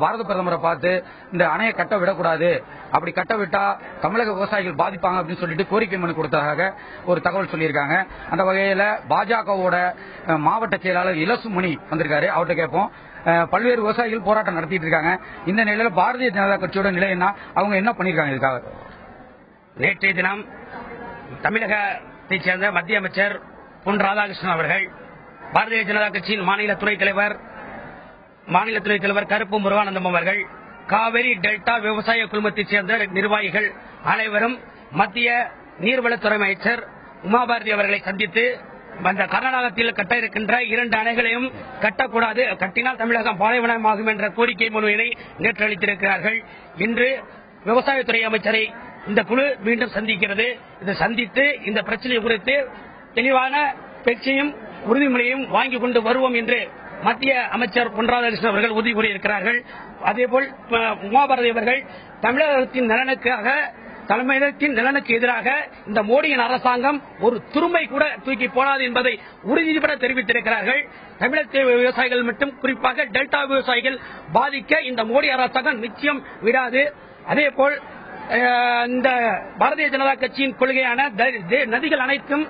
பாரத பிரதமரை பார்த்து இந்த அணையை கட்ட விடக்கூடாது, அப்படி கட்ட விட்டா தமிழக விவசாயிகள் பாதிப்பாங்க அப்படின்னு சொல்லிட்டு கோரிக்கை மனு கொடுத்ததாக ஒரு தகவல் சொல்லியிருக்காங்க. அந்த வகையில பாஜகவோட மாவட்ட செயலாளர் இலசுமணி வந்திருக்காரு. அவர்கிட்ட கேட்போம். பல்வேறு விவசாயிகள் போராட்டம் நடத்திட்டு இருக்காங்க. இந்த நிலையில பாரதிய ஜனதா கட்சியோட நிலை என்ன, அவங்க என்ன பண்ணிருக்காங்க இதுக்காக? நேற்றைய தினம் தமிழகத்தைச் சேர்ந்த மத்திய அமைச்சர் பொன் ராதாகிருஷ்ணன் அவர்கள், பாரதிய ஜனதா கட்சியின் மாநில துணைத் தலைவர் கருப்பு முருகானந்தம் அவர்கள், காவிரி டெல்டா விவசாய குழுமத்தைச் சேர்ந்த நிர்வாகிகள் அனைவரும் மத்திய நீர்வளத்துறை அமைச்சர் உமாபாரதி அவர்களை சந்தித்து அந்த கர்நாடகத்தில் கட்ட இருக்கின்ற 2 அணைகளையும் கட்டக்கூடாது, கட்டினால் தமிழகம் பாலைவனமாகும் என்ற கோரிக்கை மனுவினை நேற்று அளித்திருக்கிறார்கள். இன்று விவசாயத்துறை அமைச்சரை இந்த குழு மீண்டும் சந்திக்கிறது. இதை சந்தித்து இந்த பிரச்சனை குறித்து தெளிவான பேச்சையும் உறுதிமொழியையும் வாங்கிக் கொண்டு வருவோம் என்று மத்திய அமைச்சர் பொன் ராதாகிருஷ்ணன் அவர்கள் உறுதி கூறியிருக்கிறார்கள். அதேபோல் உமாபாரதி அவர்கள் தமிழகத்தின் நலனுக்கு எதிராக இந்த மோடியின் அரசாங்கம் ஒரு துரும்பை கூட தூக்கி போடாது என்பதை உறுதிபட தெரிவித்திருக்கிறார்கள். தமிழக விவசாயிகள் மட்டும் குறிப்பாக டெல்டா விவசாயிகள் பாதிக்க இந்த மோடி அரசாங்கம் நிச்சயம் விடாது. அதேபோல் இந்த பாரதிய ஜனதா கட்சியின் கொள்கையான நதிகள் அனைத்தும்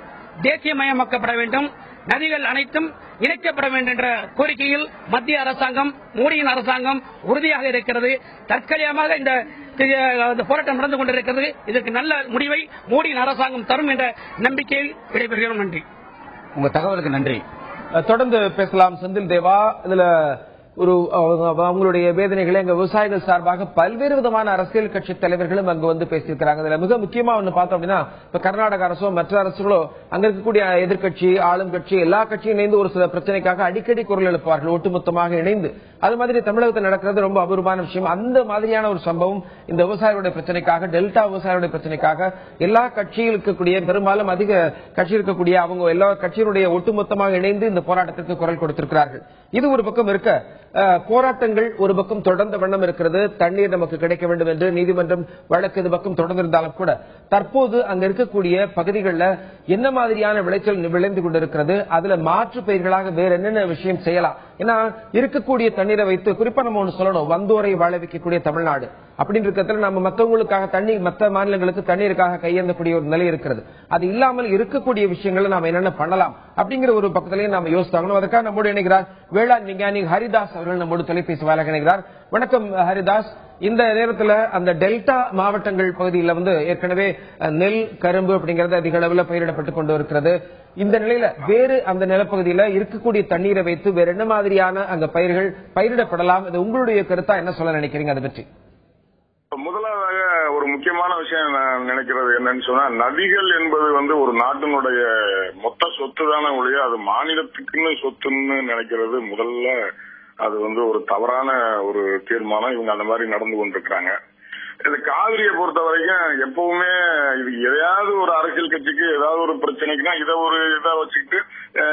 தேசியமயமாக்கப்பட வேண்டும், நதிகள் அனைத்தும் இணைக்கப்பட வேண்டும் என்ற கோரிக்கையில் மத்திய அரசாங்கம், மோடியின் அரசாங்கம் உறுதியாக இருக்கிறது. தற்காலிகமாக இந்த போராட்டம் நடந்து கொண்டிருக்கிறது. இதற்கு நல்ல முடிவை மோடியின் அரசாங்கம் தரும் என்ற நம்பிக்கையில் விடைபெறுகிறோம். நன்றி. உங்க தகவலுக்கு நன்றி. தொடர்ந்து பேசலாம். செந்தில் தேவா, இதுல ஒரு அவங்களுடைய வேதனைகளை அங்க விவசாயிகள் சார்பாக பல்வேறு விதமான அரசியல் கட்சி தலைவர்களும் அங்கு வந்து பேசியிருக்கிறாங்க. இதுல மிக முக்கியமா ஒண்ணு பார்த்தோம் அப்படின்னா, இப்ப கர்நாடக அரசோ மற்ற அரசுகளோ அங்க இருக்கக்கூடிய எதிர்கட்சி ஆளும் கட்சி எல்லா கட்சியும் இணைந்து ஒரு சில பிரச்சனைக்காக அடிக்கடி குரல் எழுப்புவார்கள், ஒட்டுமொத்தமாக இணைந்து. அது மாதிரி தமிழகத்தில் நடக்கிறது ரொம்ப அபூர்வமான விஷயம். அந்த மாதிரியான ஒரு சம்பவம் இந்த விவசாயிகளுடைய பிரச்சனைக்காக, டெல்டா விவசாயிகளுடைய பிரச்சனைக்காக எல்லா கட்சியில் இருக்கக்கூடிய பெரும்பாலும் அதிக கட்சி இருக்கக்கூடிய அவங்க எல்லா கட்சியினுடைய ஒட்டுமொத்தமாக இணைந்து இந்த போராட்டத்திற்கு குரல் கொடுத்திருக்கிறார்கள். இது ஒரு பக்கம் இருக்க, போராட்டங்கள் ஒரு பக்கம் தொடர்ந்த வண்ணம் இருக்கிறது. தண்ணீர் நமக்கு கிடைக்க வேண்டும் என்று நீதிமன்றம் வழக்கு இது பக்கம் தொடர்ந்திருந்தாலும் கூட தற்போது அங்க இருக்கக்கூடிய பகுதிகளில் என்ன மாதிரியான விளைச்சல் விளைந்து கொண்டிருக்கிறது, அதுல மாற்று பயிர்களாக வேற என்னென்ன விஷயம் செய்யலாம். ஏன்னா இருக்கக்கூடிய தண்ணீரை வைத்து குறிப்பா நம்ம ஒண்ணு சொல்லணும், வந்தோரை வாழ வைக்கக்கூடிய தமிழ்நாடு அப்படின்னு இருக்கிறதுல நம்ம மற்றவங்களுக்காக தண்ணீர் மற்ற மாநிலங்களுக்கு தண்ணீருக்காக கையேந்தக்கூடிய ஒரு நிலை இருக்கிறது. அது இல்லாமல் இருக்கக்கூடிய விஷயங்களை நாம என்னென்ன பண்ணலாம் அப்படிங்கிற ஒரு பக்கத்திலேயே நாம யோசித்தாகணும். அதற்காக நம்மோடு இணைகிறார் வேளாண் விஞ்ஞானி ஹரிதாஸ் அவர்கள் நம்மோடு தொலைபேசி வாயிலாக இணைகிறார். வணக்கம் ஹரிதாஸ். இந்த நேரத்தில் அந்த டெல்டா மாவட்டங்கள் பகுதியில் வந்து ஏற்கனவே நெல் கரும்பு அப்படிங்கறது அதிக அளவில் பயிரிடப்பட்டுக் கொண்டு இருக்கிறது. இந்த நிலையில வேறு அந்த நிலப்பகுதியில இருக்கக்கூடிய தண்ணீரை வைத்து வேற என்ன மாதிரியான அங்க பயிர்கள் பயிரிடப்படலாம், இது உங்களுடைய கருத்தா என்ன சொல்ல நினைக்கிறீங்க அதை பற்றி? முதலாவது ஒரு முக்கியமான விஷயம் நான் நினைக்கிறது என்னன்னு சொன்னா, நதிகள் என்பது வந்து ஒரு நாட்டினுடைய மொத்த சொத்து தானே ஒழிய அது மாநிலத்துக்குன்னு சொத்துன்னு நினைக்கிறது முதல்ல அது வந்து ஒரு தவறான ஒரு தீர்மானம். இவங்க அந்த மாதிரி நடந்து கொண்டிருக்கிறாங்க. இந்த காவிரியை பொறுத்த வரைக்கும் எப்பவுமே இது எதையாவது ஒரு அரசியல் கட்சிக்கு ஏதாவது ஒரு பிரச்சனைக்குன்னா இதை வச்சுக்கிட்டு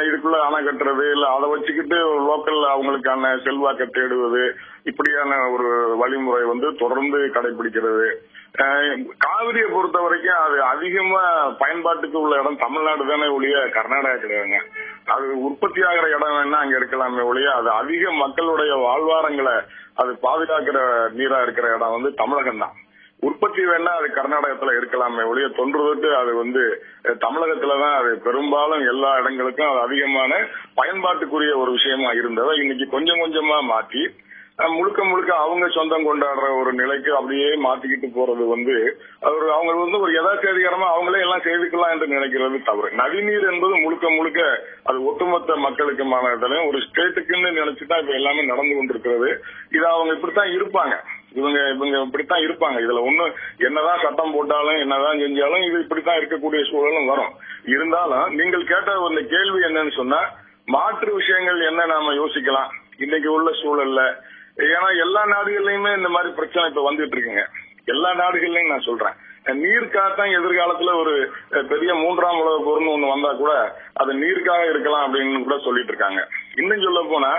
இதுக்குள்ள அணை கட்டுறது, இல்ல அதை வச்சுக்கிட்டு லோக்கல் அவங்களுக்கான செல்வாக்கை தேடுவது, இப்படியான ஒரு வழிமுறை வந்து தொடர்ந்து கடைபிடிக்கிறது. காவிரியை பொறுத்த வரைக்கும் அது அதிகமா பயன்பாட்டுக்கு உள்ள இடம் தமிழ்நாடு தானே ஒழிய கர்நாடகா கிடையாதுங்க. அது உற்பத்தி ஆகிற இடம் வேணா அங்க இருக்கலாமே ஒழிய அது அதிக மக்களுடைய வாழ்வாரங்களை அது பாதுகாக்கிற நீரா இருக்கிற இடம் வந்து தமிழகம் தான். உற்பத்தி வேணா அது கர்நாடகத்துல இருக்கலாமே ஒழிய தொன்றுதொட்டு அது வந்து தமிழகத்துலதான் அது பெரும்பாலும் எல்லா இடங்களுக்கும் அது அதிகமான பயன்பாட்டுக்குரிய ஒரு விஷயமா இருந்ததை இன்னைக்கு கொஞ்சம் கொஞ்சமா மாற்றி முழுக்க முழுக்க அவங்க சொந்தம் கொண்டாடுற ஒரு நிலைக்கு அப்படியே மாத்திக்கிட்டு போறது வந்து அவங்க வந்து ஒரு யதார்த்தமா அவங்களே எல்லாம் செய்துக்கலாம் என்று நினைக்கிறது தவறு. நதிநீர் என்பது முழுக்க முழுக்க அது ஒட்டுமொத்த மக்களுக்குமான ஒரு ஸ்டேட்டுக்குன்னு நினைச்சுதான் இப்ப எல்லாமே நடந்து கொண்டிருக்கிறது. இது அவங்க இப்படித்தான் இருப்பாங்க, இவங்க இப்படித்தான் இருப்பாங்க. இதுல ஒண்ணு என்னதான் சட்டம் போட்டாலும் என்னதான் செஞ்சாலும் இது இப்படித்தான் இருக்கக்கூடிய சூழலும் வரும். இருந்தாலும் நீங்கள் கேட்ட ஒரு கேள்வி என்னன்னு சொன்னா, மாற்று விஷயங்கள் என்ன நாம யோசிக்கலாம் இன்னைக்கு உள்ள சூழல்ல. ஏன்னா எல்லா நாடுகள்லயுமே இந்த மாதிரி பிரச்சனை இப்ப வந்துட்டு இருக்குங்க. எல்லா நாடுகள்லயும் நான் சொல்றேன், நீர்க்காகத்தான் எதிர்காலத்துல ஒரு பெரிய மூன்றாம் உலக போர்னு ஒண்ணு வந்தா கூட அது நீருக்காக இருக்கலாம் அப்படின்னு கூட சொல்லிட்டு இருக்காங்க. இன்னும் சொல்ல போனா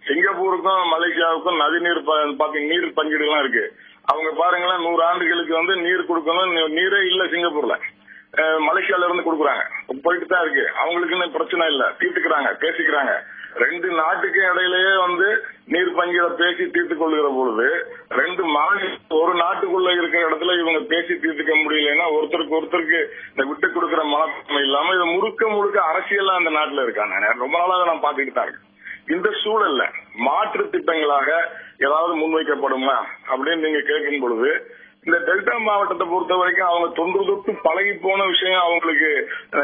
சிங்கப்பூருக்கும் மலேசியாவுக்கும் நதிநீர் நீர் பங்கீடு எல்லாம் இருக்கு. அவங்க பாருங்களேன், 100 ஆண்டுகளுக்கு வந்து நீர் கொடுக்கணும், நீரே இல்ல சிங்கப்பூர்ல, மலேசியால இருந்து கொடுக்குறாங்க, போயிட்டு தான் இருக்கு. அவங்களுக்குன்னு பிரச்சனை இல்ல, தீர்த்துக்கிறாங்க, பேசிக்கிறாங்க. 2 நாட்டுக்கு இடையிலேயே வந்து நீர் பங்கீட பேசி தீர்த்து கொள்கிற பொழுது 2 மாநிலம் ஒரு நாட்டுக்குள்ள இருக்கிற இடத்துல இவங்க பேசி தீர்த்துக்க முடியலன்னா ஒருத்தருக்கு இந்த விட்டு கொடுக்கிற மனப்பான்மை இல்லாம இது முழுக்க அரசியல் அந்த நாட்டுல இருக்காங்க. ரொம்ப நாளாக நான் பாத்துக்கிட்டு தான் இருக்கேன். இந்த சூழல்ல மாற்று திட்டங்களாக ஏதாவது முன்வைக்கப்படுமா அப்படின்னு நீங்க கேட்கும் பொழுது, இந்த டெல்டா மாவட்டத்தை பொறுத்த வரைக்கும் அவங்க தொன்று பழகி போன விஷயம் அவங்களுக்கு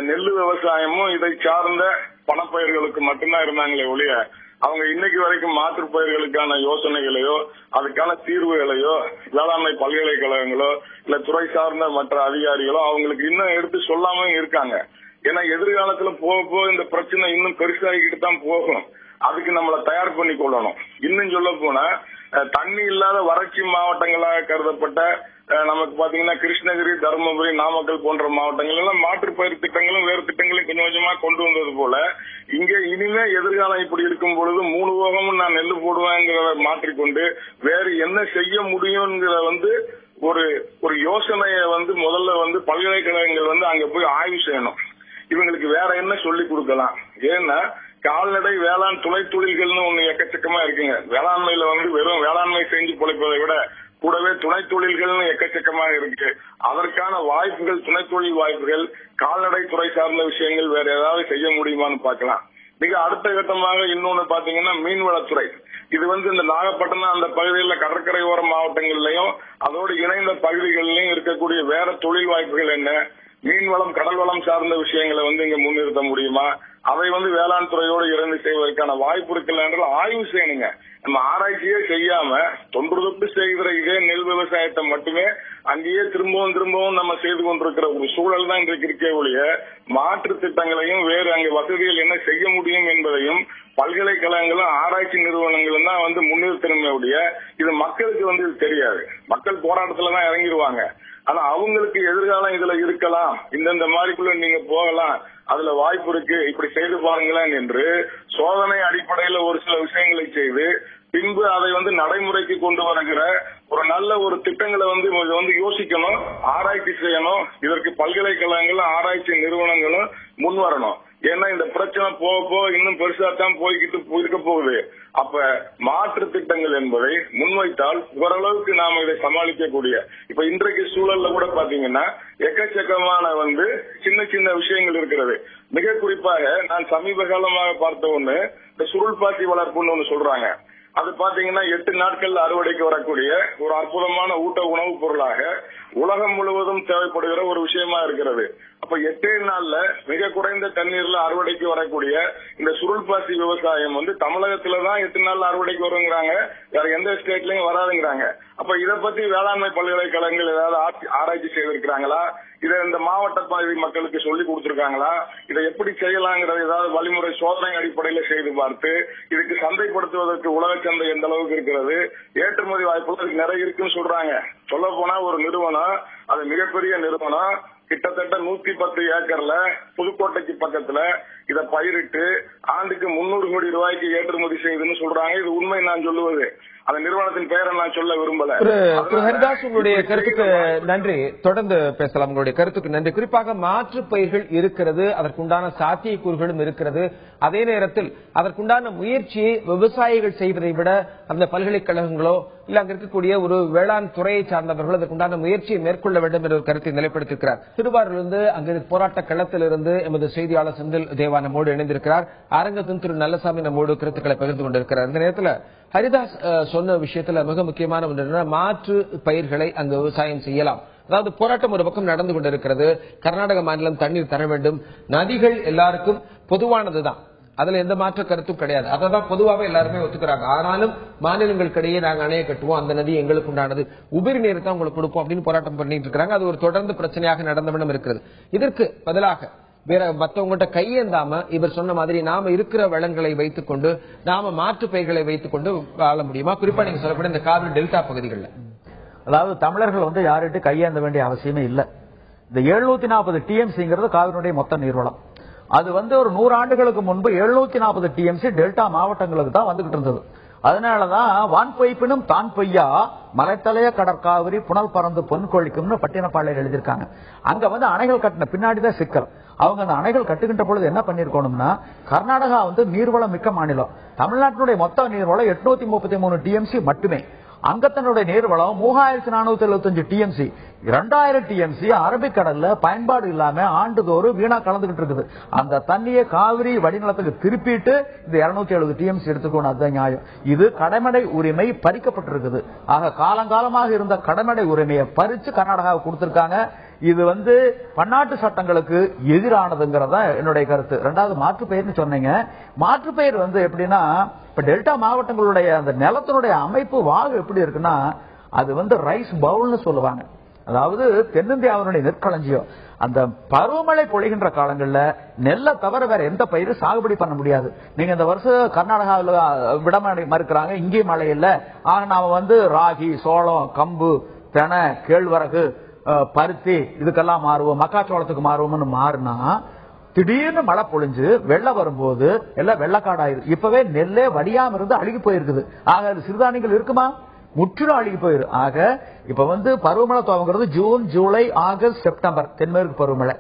நெல் விவசாயமும் இதை சார்ந்த பணப்பயிர்களுக்கு மட்டும்தான் இருந்தாங்களே ஒழிய அவங்க இன்னைக்கு வரைக்கும் மாற்று பயிர்களுக்கான யோசனைகளையோ அதுக்கான தீர்வுகளையோ வேளாண்மை பல்கலைக்கழகங்களோ இல்ல துறை சார்ந்த மற்ற அதிகாரிகளோ அவங்களுக்கு இன்னும் எடுத்து சொல்லாம இருக்காங்க. ஏன்னா எதிர்காலத்துல போக இந்த பிரச்சனை இன்னும் பெருசாகிக்கிட்டு தான் போகும். அதுக்கு நம்மளை தயார் பண்ணி கொள்ளணும். இன்னும் சொல்ல போனா தண்ணி இல்லாத வறட்சி மாவட்டங்களாக கருதப்பட்ட நமக்கு பாத்தீங்கன்னா கிருஷ்ணகிரி, தருமபுரி, நாமக்கல் போன்ற மாவட்டங்கள் எல்லாம் மாற்று பயிர் திட்டங்களும் வேறு திட்டங்களும் கொஞ்சம் கொஞ்சமா கொண்டு வந்தது போல இங்க இனிமே எதிர்காலம் இப்படி இருக்கும் பொழுது 3 போகமும் நான் நெல் போடுவேங்கிறத மாற்றிக்கொண்டு வேறு என்ன செய்ய முடியும்ங்கிற வந்து ஒரு யோசனைய வந்து முதல்ல வந்து பல்கலைக்கழகங்கள் வந்து அங்க போய் ஆய்வு செய்யணும். இவங்களுக்கு வேற என்ன சொல்லி கொடுக்கலாம். ஏன்னா கால்நடை வேளாண் துணை தொழில்கள்னு ஒண்ணு எக்கச்சக்கமா இருக்குங்க. வேளாண்மையில வந்து வெறும் வேளாண்மை செஞ்சு பிழைப்பதை விட கூடவே துணை தொழில்கள்னு எக்கச்சக்கமாக இருக்கு. அதற்கான வாய்ப்புகள், துணை தொழில் வாய்ப்புகள், கால்நடை துறை சார்ந்த விஷயங்கள் வேற ஏதாவது செய்ய முடியுமான்னு பார்க்கலாம். மிக அடுத்த கட்டமாக இன்னொன்னு பாத்தீங்கன்னா மீன்வளத்துறை. இது வந்து இந்த நாகப்பட்டினம் அந்த பகுதியில் கடற்கரை ஓர மாவட்டங்கள்லயும் அதோடு இணைந்த பகுதிகளிலும் இருக்கக்கூடிய வேற தொழில் வாய்ப்புகள் என்ன, மீன்வளம் கடல் வளம் சார்ந்த விஷயங்களை வந்து இங்க முன்னிறுத்த முடியுமா, அதை வந்து வேளாண் துறையோடு இறந்து செய்வதற்கான வாய்ப்பு இருக்குல்ல என்றால் ஆய்வு செய்யணுங்க. நம்ம ஆராய்ச்சியே செய்யாம தொன்று தொட்டு செய்கிற இதே நெல் விவசாயத்தை மட்டுமே அங்கேயே திரும்பவும் நம்ம செய்து கொண்டிருக்கிற ஒரு சூழல் தான் இன்றைக்கு இருக்கே ஒழிய மாற்று திட்டங்களையும் வேறு அங்கே வசதிகள் என்ன செய்ய முடியும் என்பதையும் பல்கலைக்கழகங்களும் ஆராய்ச்சி நிறுவனங்களும் தான் வந்து முன்னிறுத்தணுமே ஒழிய இது மக்களுக்கு வந்து இது தெரியாது. மக்கள் போராட்டத்துல தான் இறங்கிடுவாங்க. ஆனா அவங்களுக்கு எதிர்காலம் இதுல இருக்கலாம், இந்த மாதிரிக்குள்ள நீங்க போகலாம், அதுல வாய்ப்பு இருக்கு, இப்படி செய்து பாருங்களேன் என்று சோதனை அடிப்படையில ஒரு சில விஷயங்களை செய்து பின்பு அதை வந்து நடைமுறைக்கு கொண்டு வருகிற ஒரு நல்ல ஒரு திட்டங்களை வந்து யோசிக்கணும், ஆராய்ச்சி செய்யணும். இதற்கு பல்கலைக்கழகங்களும் ஆராய்ச்சி நிறுவனங்களும் முன் வரணும். ஏன்னா இந்த பிரச்சனை போக இன்னும் பெருசாத்தான் போய்கிட்டு இருக்க போகுது. அப்ப மாற்று திட்டங்கள் என்பதை முன்வைத்தால் ஓரளவுக்கு நாம இதை சமாளிக்கக்கூடிய இப்ப இன்றைக்கு சூழல்ல கூட பாத்தீங்கன்னா எக்கச்சக்கமான வந்து சின்ன சின்ன விஷயங்கள் இருக்கிறது. மிக குறிப்பாக நான் சமீப காலமாக பார்த்த ஒண்ணு, இந்த சுருள் பாசி வளர்ப்புன்னு ஒண்ணு சொல்றாங்க. அது பாத்தீங்கன்னா 8 நாட்கள்ல அறுவடைக்கு வரக்கூடிய ஒரு அற்புதமான ஊட்ட உணவுப் பொருளாக உலகம் முழுவதும் தேவைப்படுகிற ஒரு விஷயமா இருக்கிறது. அப்ப 8 நாள்ல மிக குறைந்த தண்ணீர்ல அறுவடைக்கு வரக்கூடிய இந்த சுருள் பாசி விவசாயம் வந்து தமிழகத்துலதான் 8 நாள்ல அறுவடைக்கு வருங்கிறாங்க, வேற எந்த ஸ்டேட்லயும் வராதுங்கிறாங்க. அப்ப இதை பத்தி வேளாண்மை பல்கலைக்கழகங்கள் ஏதாவது ஆராய்ச்சி செய்திருக்கிறாங்களா? இதை இந்த மாவட்ட பகுதி மக்களுக்கு சொல்லி கொடுத்திருக்காங்களா? இதை எப்படி செய்யலாங்கிறது ஏதாவது வழிமுறை சோதனை அடிப்படையில செய்து பார்த்து இதுக்கு சந்தைப்படுத்துவதற்கு உலக சந்தை எந்த அளவுக்கு இருக்கிறது, ஏற்றுமதி வாய்ப்புகள் நிறைய இருக்குன்னு சொல்றாங்க. சொல்ல போனா ஒரு நிறுவனம், அது மிகப்பெரிய நிறுவனம், கிட்டத்தட்ட 110 ஏக்கர்ல புதுக்கோட்டைக்கு பக்கத்துல இத பயிரிட்டு ஆண்டுக்கு 300 கோடி ரூபாய்க்கு ஏற்றுமதி செய்யுதுன்னு சொல்றாங்க. இது உண்மை நான் சொல்லுவது. அந்த நிறுவனத்தின் பெயரை நான் சொல்ல விரும்பல. ஹரிதாஸ், உங்களுடைய கருத்துக்கு நன்றி. தொடர்ந்து பேசலாம். உங்களுடைய கருத்துக்கு நன்றி. குறிப்பாக மாற்று பயிர்கள் இருக்கிறது, அதற்குண்டான சாத்தியக்கூறுகளும் இருக்கிறது. அதே நேரத்தில் அதற்குண்டான முயற்சியை விவசாயிகள் செய்வதை விட அந்த பல்கலைக்கழகங்களோ இல்ல அங்க இருக்கக்கூடிய ஒரு வேளாண் துறையை சார்ந்தவர்கள் அதற்குண்டான முயற்சியை மேற்கொள்ள வேண்டும் என்ற ஒரு கருத்தை நிலைப்படுத்தியிருக்கிறார். திருவாரூரிலிருந்து அங்கு போராட்ட களத்திலிருந்து எமது செய்தியாளர் செந்தில் தேவா நம்மோடு இணைந்திருக்கிறார். அரங்கத்தின் திரு நல்லசாமி நம்மோடு கருத்துக்களை பகிர்ந்து கொண்டிருக்கிறார். இந்த நேரத்தில் ஹரிதாஸ் சொன்ன விஷயத்துல மிக முக்கியமான ஒன்று, மாற்று பயிர்களை அங்கு விவசாயம் செய்யலாம். அதாவது போராட்டம் ஒரு பக்கம் நடந்து கொண்டிருக்கிறது. கர்நாடக மாநிலம் தண்ணீர் தர வேண்டும், நதிகள் எல்லாருக்கும் பொதுவானதுதான், அதுல எந்த மாற்ற கருத்தும் கிடையாது. அதான் பொதுவாக எல்லாருமே ஒத்துக்கிறாங்க. ஆனாலும் மாநிலங்களுக்கிடையே நாங்க அணையை கட்டுவோம், அந்த நதி எங்களுக்கு உண்டானது, உபரி நீரை தான் உங்களுக்கு கொடுப்போம் அப்படின்னு போராட்டம் பண்ணிட்டு இருக்காங்க. அது ஒரு தொடர்ந்து பிரச்சனையாக நடந்தவண்ணம் இருக்கிறது. இதற்கு பதிலாக வேற மற்றவங்கள்ட்ட கையேந்தாம இவர் சொன்ன மாதிரி நாம இருக்கிற வளங்களை வைத்துக் கொண்டு நாம மாற்று பயிர்களை வைத்துக் கொண்டு வாழ முடியுமா? குறிப்பா நீங்க சொல்லக்கூடிய இந்த காவிரி டெல்டா பகுதிகளில், அதாவது தமிழர்கள் வந்து யார்கிட்ட கையேந்த வேண்டிய அவசியமே இல்லை. இந்த 740 டிஎம்சிங்கிறது காவிரியுடைய மொத்த நீர்வளம். அது வந்து ஒரு 100 ஆண்டுகளுக்கு முன்பு 740 டிஎம்சி டெல்டா மாவட்டங்களுக்கு தான் வந்துகிட்டு இருந்தது. அதனாலதான் வான் பொய்ப்பினும் தான் பொய்யா மலைத்தலைய கடற்காவிரி புனல் பறந்து பொன் கொழிக்கும்னு பட்டினப்பாளையர் எழுதியிருக்காங்க. அங்க வந்து அணைகள் கட்டின பின்னாடிதான் சிக்கல். அவங்க அந்த அணைகள் கட்டுகின்ற பொழுது என்ன பண்ணிருக்கணும்னா, கர்நாடகா வந்து நீர்வளம் மிக்க மாநிலம், தமிழ்நாட்டினுடைய மொத்த நீர்வளம் 833 டிஎம்சி மட்டுமே. அங்கத்தனுடைய நீர்வளம் 3475 டிஎம்சி, 2000 டிஎம்சி அரபிக்கடல்ல பயன்பாடு இல்லாம ஆண்டுதோறும் வீணா கலந்துகிட்டு இருக்குது. அந்த தண்ணியை காவிரி வடிநிலத்துக்கு திருப்பிட்டு இந்த 270 டிஎம்சி எடுத்துக்கணும். அதுதான் நியாயம். இது கடமடை உரிமை பறிக்கப்பட்டிருக்குது. ஆக காலங்காலமாக இருந்த கடமடை உரிமையை பறிச்சு கர்நாடகாவுக்கு கொடுத்திருக்காங்க. இது வந்து பன்னாட்டு சட்டங்களுக்கு எதிரானதுங்கிறதா என்னுடைய கருத்து. ரெண்டாவது மாற்றுப்பெயர்னு சொன்னீங்க. மாற்றுப்பெயர் வந்து எப்படின்னா, இப்ப டெல்டா மாவட்டங்களுடைய அந்த நிலத்தினுடைய அமைப்பு வாகு எப்படி இருக்குன்னா, அது வந்து ரைஸ் பவுல்னு சொல்லுவாங்க. அதாவது தென்னிந்தியாவினுடைய நெற்களஞ்சியம். அந்த பருவமழை பொழிகின்ற காலங்கள்ல நெல்லை தவிர வேற எந்த பயிரும் சாகுபடி பண்ண முடியாது. நீங்க இந்த வருஷம் கர்நாடகாவில் விட மறுக்கிறாங்க, இங்கேயும் மழை இல்லை. ஆக நாம வந்து ராகி, சோளம், கம்பு, தெனை, கேழ்வரகு, பருத்தி இதுக்கெல்லாம் மாறுவோம், மக்காச்சோளத்துக்கு மாறுவோம்னு மாறினா திடீர்னு மழை பொழிஞ்சு வெள்ளம் வரும்போது எல்லாம் வெள்ளக்காடாயிரு. இப்பவே நெல்லே வடியாம இருந்து அழுகி போயிருக்குது. ஆக அது சிறுதானியங்கள் இருக்குமா? முற்றிலும் அழுகி போயிரு. ஆக இப்ப வந்து பருவமழை துவங்குறது ஜூன், ஜூலை, ஆகஸ்ட், செப்டம்பர் தென்மேற்கு பருவமழை,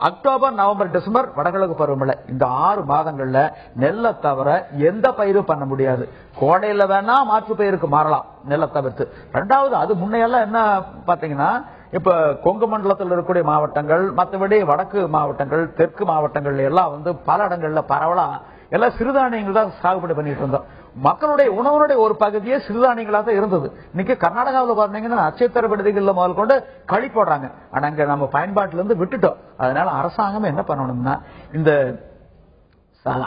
அக்டோபர், நவம்பர், டிசம்பர் வடகிழக்கு பருவமழை. இந்த 6 மாதங்கள்ல நெல்லை தவிர எந்த பயிரும் பண்ண முடியாது. கோடையில வேணா மாற்று பயிருக்கு மாறலாம் நெல்லை தவிர்த்து. ரெண்டாவது, அது முன்னையெல்லாம் என்ன பாத்தீங்கன்னா, இப்ப கொங்கு மண்டலத்தில் இருக்கக்கூடிய மாவட்டங்கள், மற்றபடி வடக்கு மாவட்டங்கள், தெற்கு மாவட்டங்கள் எல்லாம் வந்து பல இடங்கள்ல பரவலா எல்லாம் சிறுதானியங்கள் தான் சாகுபடி பண்ணிட்டு இருந்தோம். மக்களுடைய உணவுடைய ஒரு பகுதியே சிறுதானியங்களா தான் இருந்தது. இன்னைக்கு கர்நாடகாவில் பாத்தீங்கன்னா நட்சத்திர விடுதிகள்ல முதல் கொண்டு களி போடுறாங்க. ஆனா அங்க நம்ம பயன்பாட்டில இருந்து விட்டுட்டோம். அதனால அரசாங்கம் என்ன பண்ணணும்னா, இந்த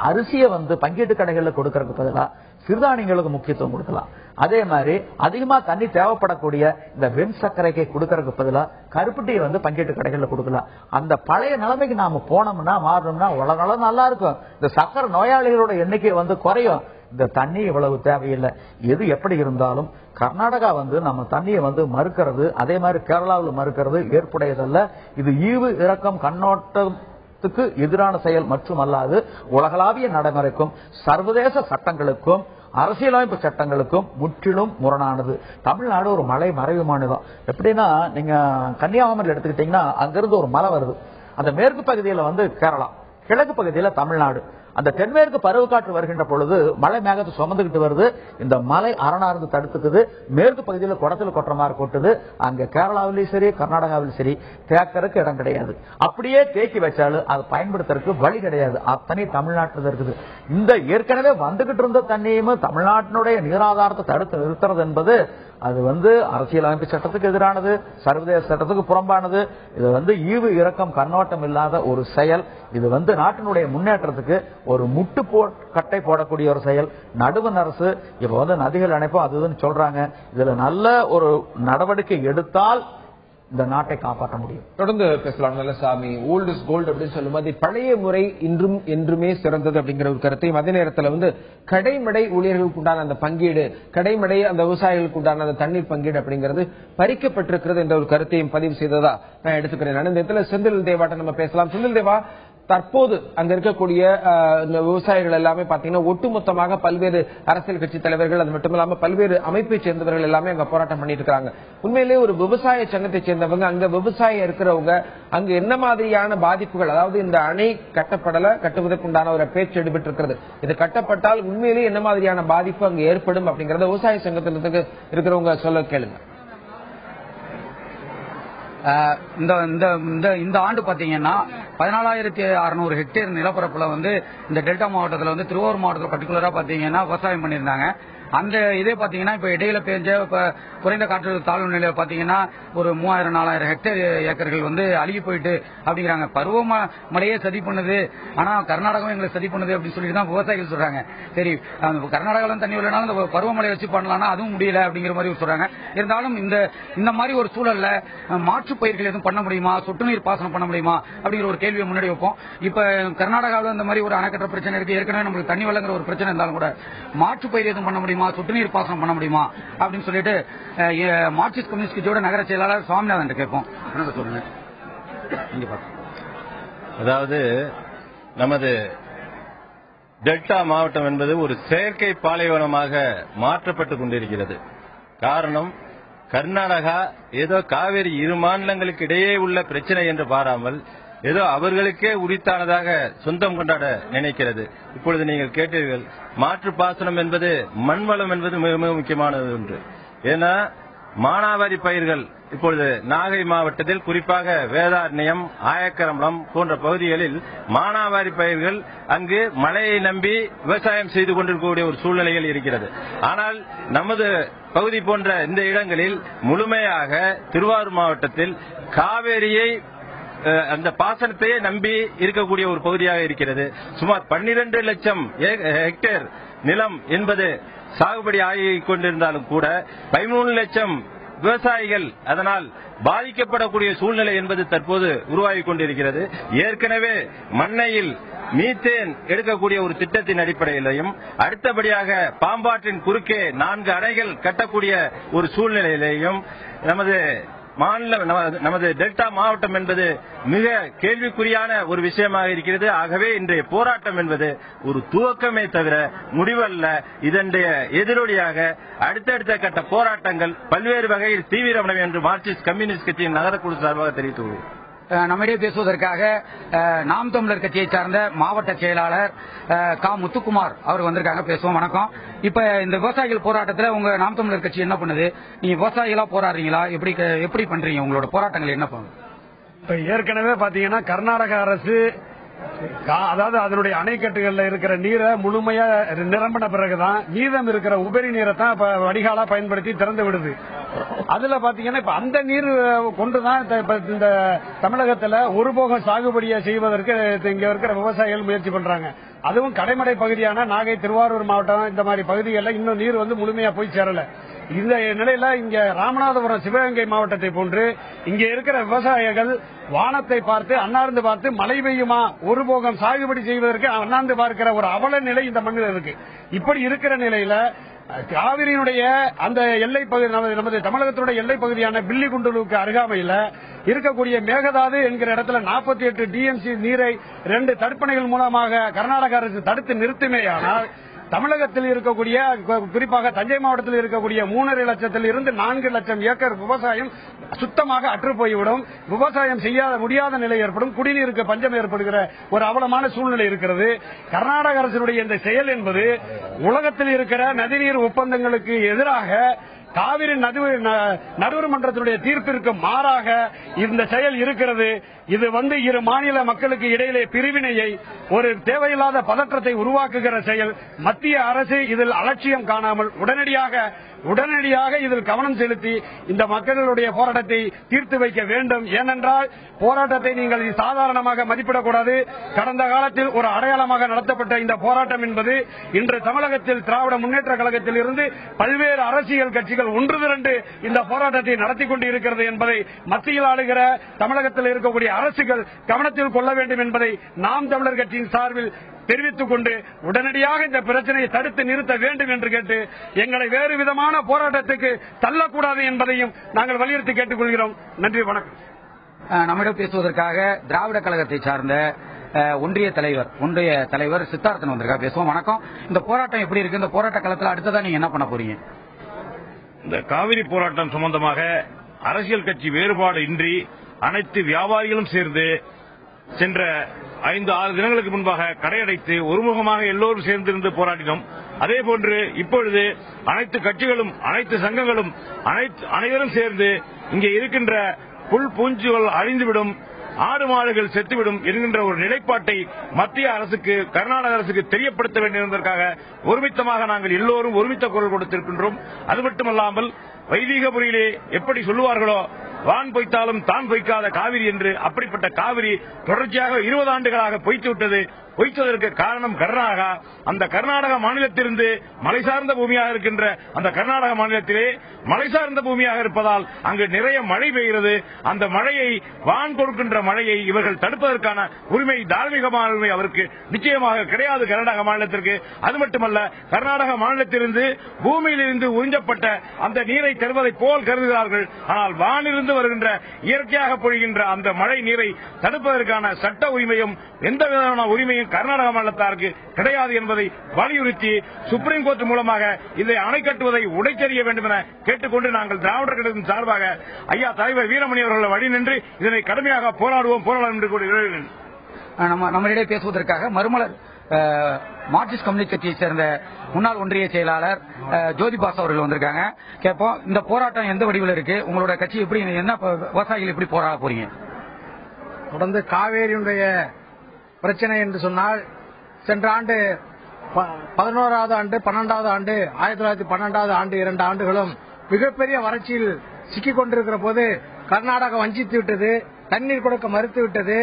அரிசியை பங்கீட்டு கடைகளில் கொடுக்கறதுக்கு பதிலா சிறுதானியங்களுக்கு முக்கியத்துவம் கொடுக்கலாம். அதே மாதிரி அதிகமா தண்ணி தேவைப்படக்கூடிய இந்த வெண் சர்க்கரைக்கு கொடுக்கறதுக்கு பதிலா கருப்பட்டியை பங்கீட்டு கடைகளில் கொடுக்கலாம். அந்த பழைய நிலைமைக்கு நாம போனோம்னா மாறணும்னா உலகம் நல்லா இருக்கும். இந்த சக்கரை நோயாளிகளோட எண்ணிக்கை குறையும். இந்த தண்ணி இவ்வளவு தேவையில்லை. எது எப்படி இருந்தாலும் கர்நாடகா நம்ம தண்ணியை மறுக்கிறது, அதே மாதிரி கேரளாவில் மறுக்கிறது ஏற்புடையதல்ல. இது ஈவு இரக்கம் கண்ணோட்டத்துக்கு எதிரான செயல் மட்டுமல்லாது உலகளாவிய நடைமுறைக்கும் சர்வதேச சட்டங்களுக்கும் அரசியலமைப்பு சட்டங்களுக்கும் முற்றிலும் முரணானது. தமிழ்நாடு ஒரு மலை மறைவு மாநிலம். எப்படின்னா நீங்க கன்னியாகுமரி எடுத்துக்கிட்டீங்கன்னா அங்கிருந்து ஒரு மலை வருது. அந்த மேற்கு பகுதியில கேரளா, கிழக்கு பகுதியில தமிழ்நாடு. அந்த தென்மேற்கு பருவக்காற்று வருகின்ற பொழுது மலை மேகத்தை சுமந்துகிட்டு வருது. இந்த மலை அரணார்ந்து தடுத்துக்குது. மேற்கு பகுதியில் குடத்தில் கொட்டுற மாதிரி கொட்டுது. அங்க கேரளாவிலும் சரி கர்நாடகாவிலும் சரி தேக்கறதுக்கு இடம் கிடையாது. அப்படியே தேக்கி வச்சாலும் அதை பயன்படுத்துறதுக்கு வழி கிடையாது. அத்தனை தமிழ்நாட்டில் இருக்குது. இந்த ஏற்கனவே வந்துகிட்டு இருந்த தண்ணியும் தமிழ்நாட்டினுடைய நீராதாரத்தை தடுத்து நிறுத்துறது என்பது அது அரசியலமைப்பு சட்டத்துக்கு எதிரானது, சர்வதேச சட்டத்துக்கு புறம்பானது. இது ஈவு இரக்கம் கண்ணோட்டம் இல்லாத ஒரு செயல். இது நாட்டினுடைய முன்னேற்றத்துக்கு ஒரு கட்டை போடக்கூடிய ஒரு செயல். நடுவண் அரசு இப்ப நதிகள் அணைப்போம் அதுன்னு சொல்றாங்க. இதுல நல்ல ஒரு நடவடிக்கை எடுத்தால் இந்த நாட்டை காப்பாற்ற முடியும். தொடர்ந்து பேசலாம். நல்லசாமி, ஓல்ட் இஸ் கோல்டு அப்படின்னு சொல்லும்போது பழைய முறை இன்றும் என்றுமே சிறந்தது அப்படிங்கிற ஒரு கருத்தையும், அதே நேரத்தில் கடைமடை ஊழியர்களுக்கு உண்டான அந்த பங்கீடு, கடைமடை அந்த விவசாயிகளுக்கு உண்டான அந்த தண்ணீர் பங்கீடு அப்படிங்கிறது பறிக்கப்பட்டிருக்கிறது என்ற ஒரு கருத்தையும் பதிவு செய்ததா நான் எடுத்துக்கிறேன். இந்த இடத்துல செந்தில் தேவாட்ட நம்ம பேசலாம். செந்தில் தேவா, தற்போது அங்க இருக்கக்கூடிய விவசாயிகள் எல்லாமே பாத்தீங்கன்னா ஒட்டுமொத்தமாக பல்வேறு அரசியல் கட்சி தலைவர்கள், அது மட்டும் இல்லாம பல்வேறு அமைப்பை சேர்ந்தவர்கள் எல்லாமே அங்க போராட்டம் பண்ணிட்டு இருக்காங்க. உண்மையிலேயே ஒரு விவசாய சங்கத்தை சேர்ந்தவங்க, அங்க விவசாயம் இருக்கிறவங்க, அங்க என்ன மாதிரியான பாதிப்புகள், அதாவது இந்த அணை கட்டுவதற்கு உண்டான ஒரு பேச்சு எடுபட்டு இருக்கிறது, இது கட்டப்பட்டால் உண்மையிலேயே என்ன மாதிரியான பாதிப்பு அங்க ஏற்படும் அப்படிங்கறத விவசாய சங்கத்தில் இருக்கிறவங்க சொல்ல கேளுங்க. இந்த ஆண்டு பாத்தீங்கன்னா 14,600 ஹெக்டேர் நிலப்பரப்புல இந்த டெல்டா மாவட்டத்தில் திருவாரூர் மாவட்டத்தில் பர்டிகுலரா பாத்தீங்கன்னா விவசாயம் பண்ணியிருந்தாங்க. அந்த இதே பாத்தீங்கன்னா இப்ப இடையில பெஞ்ச குறைந்த காற்று தாழ்வு நிலையில பாத்தீங்கன்னா ஒரு 3000-4000 ஹெக்டேர் ஏக்கர்கள் அழுகி போயிட்டு அப்படிங்கிறாங்க. பருவமழையே சதி பண்ணுது, ஆனா கர்நாடகம் எங்களை சதி பண்ணுது அப்படின்னு சொல்லிட்டு தான் விவசாயிகள் சொல்றாங்க. சரி, கர்நாடகாவில தண்ணி இல்லைனாலும் இந்த பருவமழையை வச்சு பண்ணலாம்னா அதுவும் முடியல அப்படிங்கிற மாதிரி சொல்றாங்க. இருந்தாலும் இந்த மாதிரி ஒரு சூழல்ல மாற்று பயிர்கள் எதுவும் பண்ண முடியுமா, சொட்டு நீர் பாசனம் பண்ண முடியுமா அப்படிங்கிற ஒரு கேள்வியை முன்னாடி வைப்போம். இப்ப கர்நாடகாவில் இந்த மாதிரி ஒரு அணைக்கட்டுற பிரச்சனை இருக்கு. ஏற்கனவே நம்மளுக்கு தண்ணி வழங்குற ஒரு பிரச்சனை இருந்தாலும் கூட மாற்று பயிர் எதுவும் பண்ண முடியுமா, சொட்டு நீர் பாசனம் பண்ண முடியுமா அப்படின்னு சொல்லிட்டு மார்க்சிஸ்ட் கம்யூனிஸ்ட் கட்சியோட நகர செயலாளர் சுவாமிநாதன் கேட்போம். சொல்லுங்க. அதாவது நமது டெல்டா மாவட்டம் என்பது ஒரு செயற்கை பாலைவனமாக மாற்றப்பட்டுக் கொண்டிருக்கிறது. காரணம், கர்நாடகா ஏதோ காவேரி இரு மாநிலங்களுக்கு இடையே உள்ள பிரச்சனை என்று பாராமல் ஏதோ அவர்களுக்கே உரித்தானதாக சொந்தம் கொண்டாட நினைக்கிறது. இப்பொழுது நீங்கள் கேட்டீர்கள், மாற்று பாசனம் என்பது மண்வளம் என்பது மிக மிக முக்கியமானது ஒன்று. ஏன்னா மானாவாரி பயிர்கள் இப்பொழுது நாகை மாவட்டத்தில் குறிப்பாக வேதாரண்யம், ஆயக்கரம்பலம் போன்ற பகுதிகளில் மானாவாரி பயிர்கள் அங்கு மழையை நம்பி விவசாயம் செய்து கொண்டிருக்கக்கூடிய ஒரு சூழ்நிலையில் இருக்கிறது. ஆனால் நமது பகுதி போன்ற இந்த இடங்களில் முழுமையாக திருவாரூர் மாவட்டத்தில் காவேரியை அந்த பாசனத்தையே நம்பி இருக்கக்கூடிய ஒரு பகுதியாக இருக்கிறது. சுமார் 12 லட்சம் ஹெக்டேர் நிலம் என்பது சாகுபடி ஆகிக் கொண்டிருந்தாலும் கூட 13 லட்சம் விவசாயிகள் அதனால் பாதிக்கப்படக்கூடிய சூழ்நிலை என்பது தற்போது உருவாகிக் கொண்டிருக்கிறது. ஏற்கனவே மண்ணையில் மீத்தேன் எடுக்கக்கூடிய ஒரு திட்டத்தின் அடிப்படையிலையும், அடுத்தபடியாக பாம்பாற்றின் குறுக்கே 4 அணைகள் கட்டக்கூடிய ஒரு சூழ்நிலையிலேயும் நமது டெல்டா மாவட்டம் என்பது மிக கேள்விக்குறியான ஒரு விஷயமாக இருக்கிறது. ஆகவே இன்றைய போராட்டம் என்பது ஒரு துவக்கமே தவிர முடிவல்ல. இதனுடைய எதிரொலியாக அடுத்தடுத்த கட்ட போராட்டங்கள் பல்வேறு வகையில் தீவிரமடையும் என்று மார்க்சிஸ்ட் கம்யூனிஸ்ட் கட்சியின் நகரக்குழு சார்பாக தெரிவித்துள்ளது. நம்மிடையே பேசுவதற்காக நாம் தமிழர் கட்சியை சார்ந்த மாவட்ட செயலாளர் முத்துக்குமார் அவர் வந்திருக்காங்க. பேசுவோம். வணக்கம். இப்ப இந்த விவசாயிகள் போராட்டத்தில் உங்க நாம் தமிழர் கட்சி என்ன பண்ணுது? நீங்க விவசாயிகளா போராடுறீங்களா? எப்படி பண்றீங்க? உங்களோட போராட்டங்கள் என்ன பண்ணும்? இப்ப ஏற்கனவே பாத்தீங்கன்னா கர்நாடக அரசு அதாவது அதனுடைய அணைக்கட்டுகள்ல இருக்கிற நீரை முழுமையா நிரம்பின பிறகுதான் மீதம் இருக்கிற உபரி நீரை தான் வடிகாலா பயன்படுத்தி திறந்து விடுது. அதுல பாத்தீங்கன்னா இப்ப அந்த நீர் கொண்டுதான் இந்த தமிழகத்துல ஒரு போகம் சாகுபடியை செய்வதற்கு இங்க இருக்கிற விவசாயிகள் முயற்சி பண்றாங்க. அதுவும் கடைமடை பகுதியான நாகை, திருவாரூர் மாவட்டம் இந்த மாதிரி பகுதிகளில் இன்னும் நீர் முழுமையா போய் சேரல. இந்த நிலையில இங்க ராமநாதபுரம், சிவகங்கை மாவட்டத்தை போன்று இங்க இருக்கிற விவசாயிகள் வானத்தை பார்த்து அண்ணாந்து பார்த்து மழை பெய்யுமா ஒரு போகம் சாகுபடி செய்வதற்கு அண்ணாந்து பார்க்கிற ஒரு அவல நிலை இந்த மண்ணில் இருக்கு. இப்படி இருக்கிற நிலையில காவிரியினுடைய அந்த எல்லை பகுதி, நமது தமிழகத்தினுடைய எல்லை பகுதியான பில்லிகுண்டலுக்கு அருகாமையில் இருக்கக்கூடிய மேகதாது என்கிற இடத்துல 48 டிஎம்சி நீரை 2 தடுப்பணைகள் மூலமாக கர்நாடக அரசு தடுத்து நிறுத்துமேயானால் தமிழகத்தில் இருக்கக்கூடிய, குறிப்பாக தஞ்சை மாவட்டத்தில் இருக்கக்கூடிய 3.5 லட்சத்தில் இருந்து 4 லட்சம் ஏக்கர் விவசாயம் சுத்தமாக அற்று போய்விடும். விவசாயம் செய்ய முடியாத நிலை ஏற்படும். குடிநீருக்கு பஞ்சம் ஏற்படுகிற ஒரு அவலமான சூழ்நிலை இருக்கிறது. கர்நாடக அரசினுடைய இந்த செயல் என்பது உலகத்தில் இருக்கிற நதிநீர் ஒப்பந்தங்களுக்கு எதிராக, காவிரி நடுவர்மன்றத்தினுடைய தீர்ப்பிற்கு மாறாக இந்த செயல் இருக்கிறது. இது இரு மாநில மக்களுக்கு இடையிலே பிரிவினையை, ஒரு தேவையில்லாத பதற்றத்தை உருவாக்குகிற செயல். மத்திய அரசு இதில் அலட்சியம் காணாமல் உடனடியாக இதில் கவனம் செலுத்தி இந்த மக்களுடைய போராட்டத்தை தீர்த்து வைக்க வேண்டும். ஏனென்றால் போராட்டத்தை நீங்கள் சாதாரணமாக மதிப்பிடக்கூடாது. கடந்த காலத்தில் ஒரு அடையாளமாக நடத்தப்பட்ட இந்த போராட்டம் என்பது இன்று தமிழகத்தில் திராவிட முன்னேற்ற கழகத்தில் இருந்து பல்வேறு அரசியல் கட்சிகள் ஒன்று திரண்டு இந்த போராட்டத்தை நடத்தி கொண்டு இருக்கிறது என்பதை மத்தியில் ஆளுகிற தமிழகத்தில் இருக்கக்கூடிய அரசுகள் கவனத்தில் கொள்ள வேண்டும் என்பதை நாம் தமிழர் கட்சியின் சார்பில் தெரிவித்துக் கொண்டு உடனடியாக இந்த பிரச்சனையை தடுத்து நிறுத்த வேண்டும் என்று கேட்டு எங்களை வேறு விதமான போராட்டத்துக்கு தள்ளக்கூடாது என்பதையும் நாங்கள் வலியுறுத்தி கேட்டுக் கொள்கிறோம். நன்றி, வணக்கம். நம்மிடம் பேசுவதற்காக திராவிட கழகத்தை சார்ந்த ஒன்றிய தலைவர் சித்தார்த்தன் வந்திருக்கா, பேசுவோம். வணக்கம். இந்த போராட்டம் எப்படி இருக்கு? இந்த போராட்ட காலத்தில் அடுத்ததான் நீங்க என்ன பண்ண போறீங்க? இந்த காவிரி போராட்டம் சம்பந்தமாக அரசியல் கட்சி வேறுபாடு இன்றி அனைத்து வியாபாரிகளும் சேர்ந்து சென்ற 5-6 தினங்களுக்கு முன்பாக கடையடைத்து ஒருமுகமாக எல்லோரும் சேர்ந்திருந்து போராடினோம். அதேபோன்று இப்பொழுது அனைத்து கட்சிகளும், அனைத்து சங்கங்களும், அனைவரும் சேர்ந்து இங்கே இருக்கின்ற புல் பூஞ்சுகள் அழிந்துவிடும், ஆடு மாடுகள் செத்துவிடும் என்கின்ற ஒரு நிலைப்பாட்டை மத்திய அரசுக்கு, கர்நாடக அரசுக்கு தெரியப்படுத்த வேண்டும் என்பதற்காக ஒருமித்தமாக நாங்கள் எல்லோரும் ஒருமித்த குரல் கொடுத்திருக்கின்றோம். அது மட்டுமல்லாமல் வைதிகபுரியிலே எப்படி சொல்லுவார்களோ, வான் பொய்த்தாலும் தான் பொய்க்காத காவிரி என்று, அப்படிப்பட்ட காவிரி தொடர்ச்சியாக 20 ஆண்டுகளாக பொய்த்துவிட்டது. பொய்த்ததற்கு காரணம் கர்நாடகா. அந்த கர்நாடக மாநிலத்திலிருந்து மலை சார்ந்த பூமியாக இருக்கின்ற அந்த கர்நாடக மாநிலத்திலே மலை சார்ந்த பூமியாக இருப்பதால் அங்கு நிறைய மழை பெய்கிறது. அந்த மழையை, வான் கொடுக்கின்ற மழையை இவர்கள் தடுப்பதற்கான உரிமை, தார்மீகமான உரிமை அவருக்கு நிச்சயமாக கிடையாது கர்நாடக மாநிலத்திற்கு. அது மட்டுமல்ல, கர்நாடக மாநிலத்திலிருந்து பூமியிலிருந்து உறிஞ்சப்பட்ட அந்த நீரை தருவதை போல் கருதுகிறார்கள். ஆனால் வானிலிருந்து வருகின்ற இயற்கையாக பொழிகின்ற அந்த மழை நீரை தடுப்பதற்கான சட்ட உரிமையும் எந்த விதமான உரிமையும் கர்நாடக மாநிலத்தாருக்கு கிடையாது என்பதை வலியுறுத்தி சுப்ரீம் கோர்ட் மூலமாக இதை அணை கட்டுவதை உடைச்செறிய வேண்டும் என கேட்டுக்கொண்டு நாங்கள் திராவிடர் கழகத்தின் சார்பாக ஐயா தலைவர் வீரமணி அவர்கள் வழி நின்று இதனை கடுமையாக போராடுவோம் என்று கூறுகிறேன். நம்மளிடையே பேசுவதற்காக மறுமலர் மார்க்சிஸ்ட் கம்யூனிஸ்ட் கட்சியை சேர்ந்த முன்னாள் ஒன்றிய செயலாளர் ஜோதிபாஸ் அவர்கள் வந்திருக்காங்க. கேட்போம், இந்த போராட்டம் எந்த வடிவில் இருக்கு? உங்களோட கட்சி எப்படி, என்ன விவசாயிகள் எப்படி போராட போறீங்க? தொடர்ந்து காவேரியுடைய பிரச்சனை என்று சொன்னால், சென்ற ஆண்டு 11வது ஆண்டு, 12வது ஆண்டு, 1912வது ஆண்டு 2 ஆண்டுகளும் மிகப்பெரிய வறட்சியில் சிக்கிக் கொண்டிருக்கிற போது கர்நாடகா வஞ்சித்து விட்டது, தண்ணீர் கொடுக்க மறுத்துவிட்டது.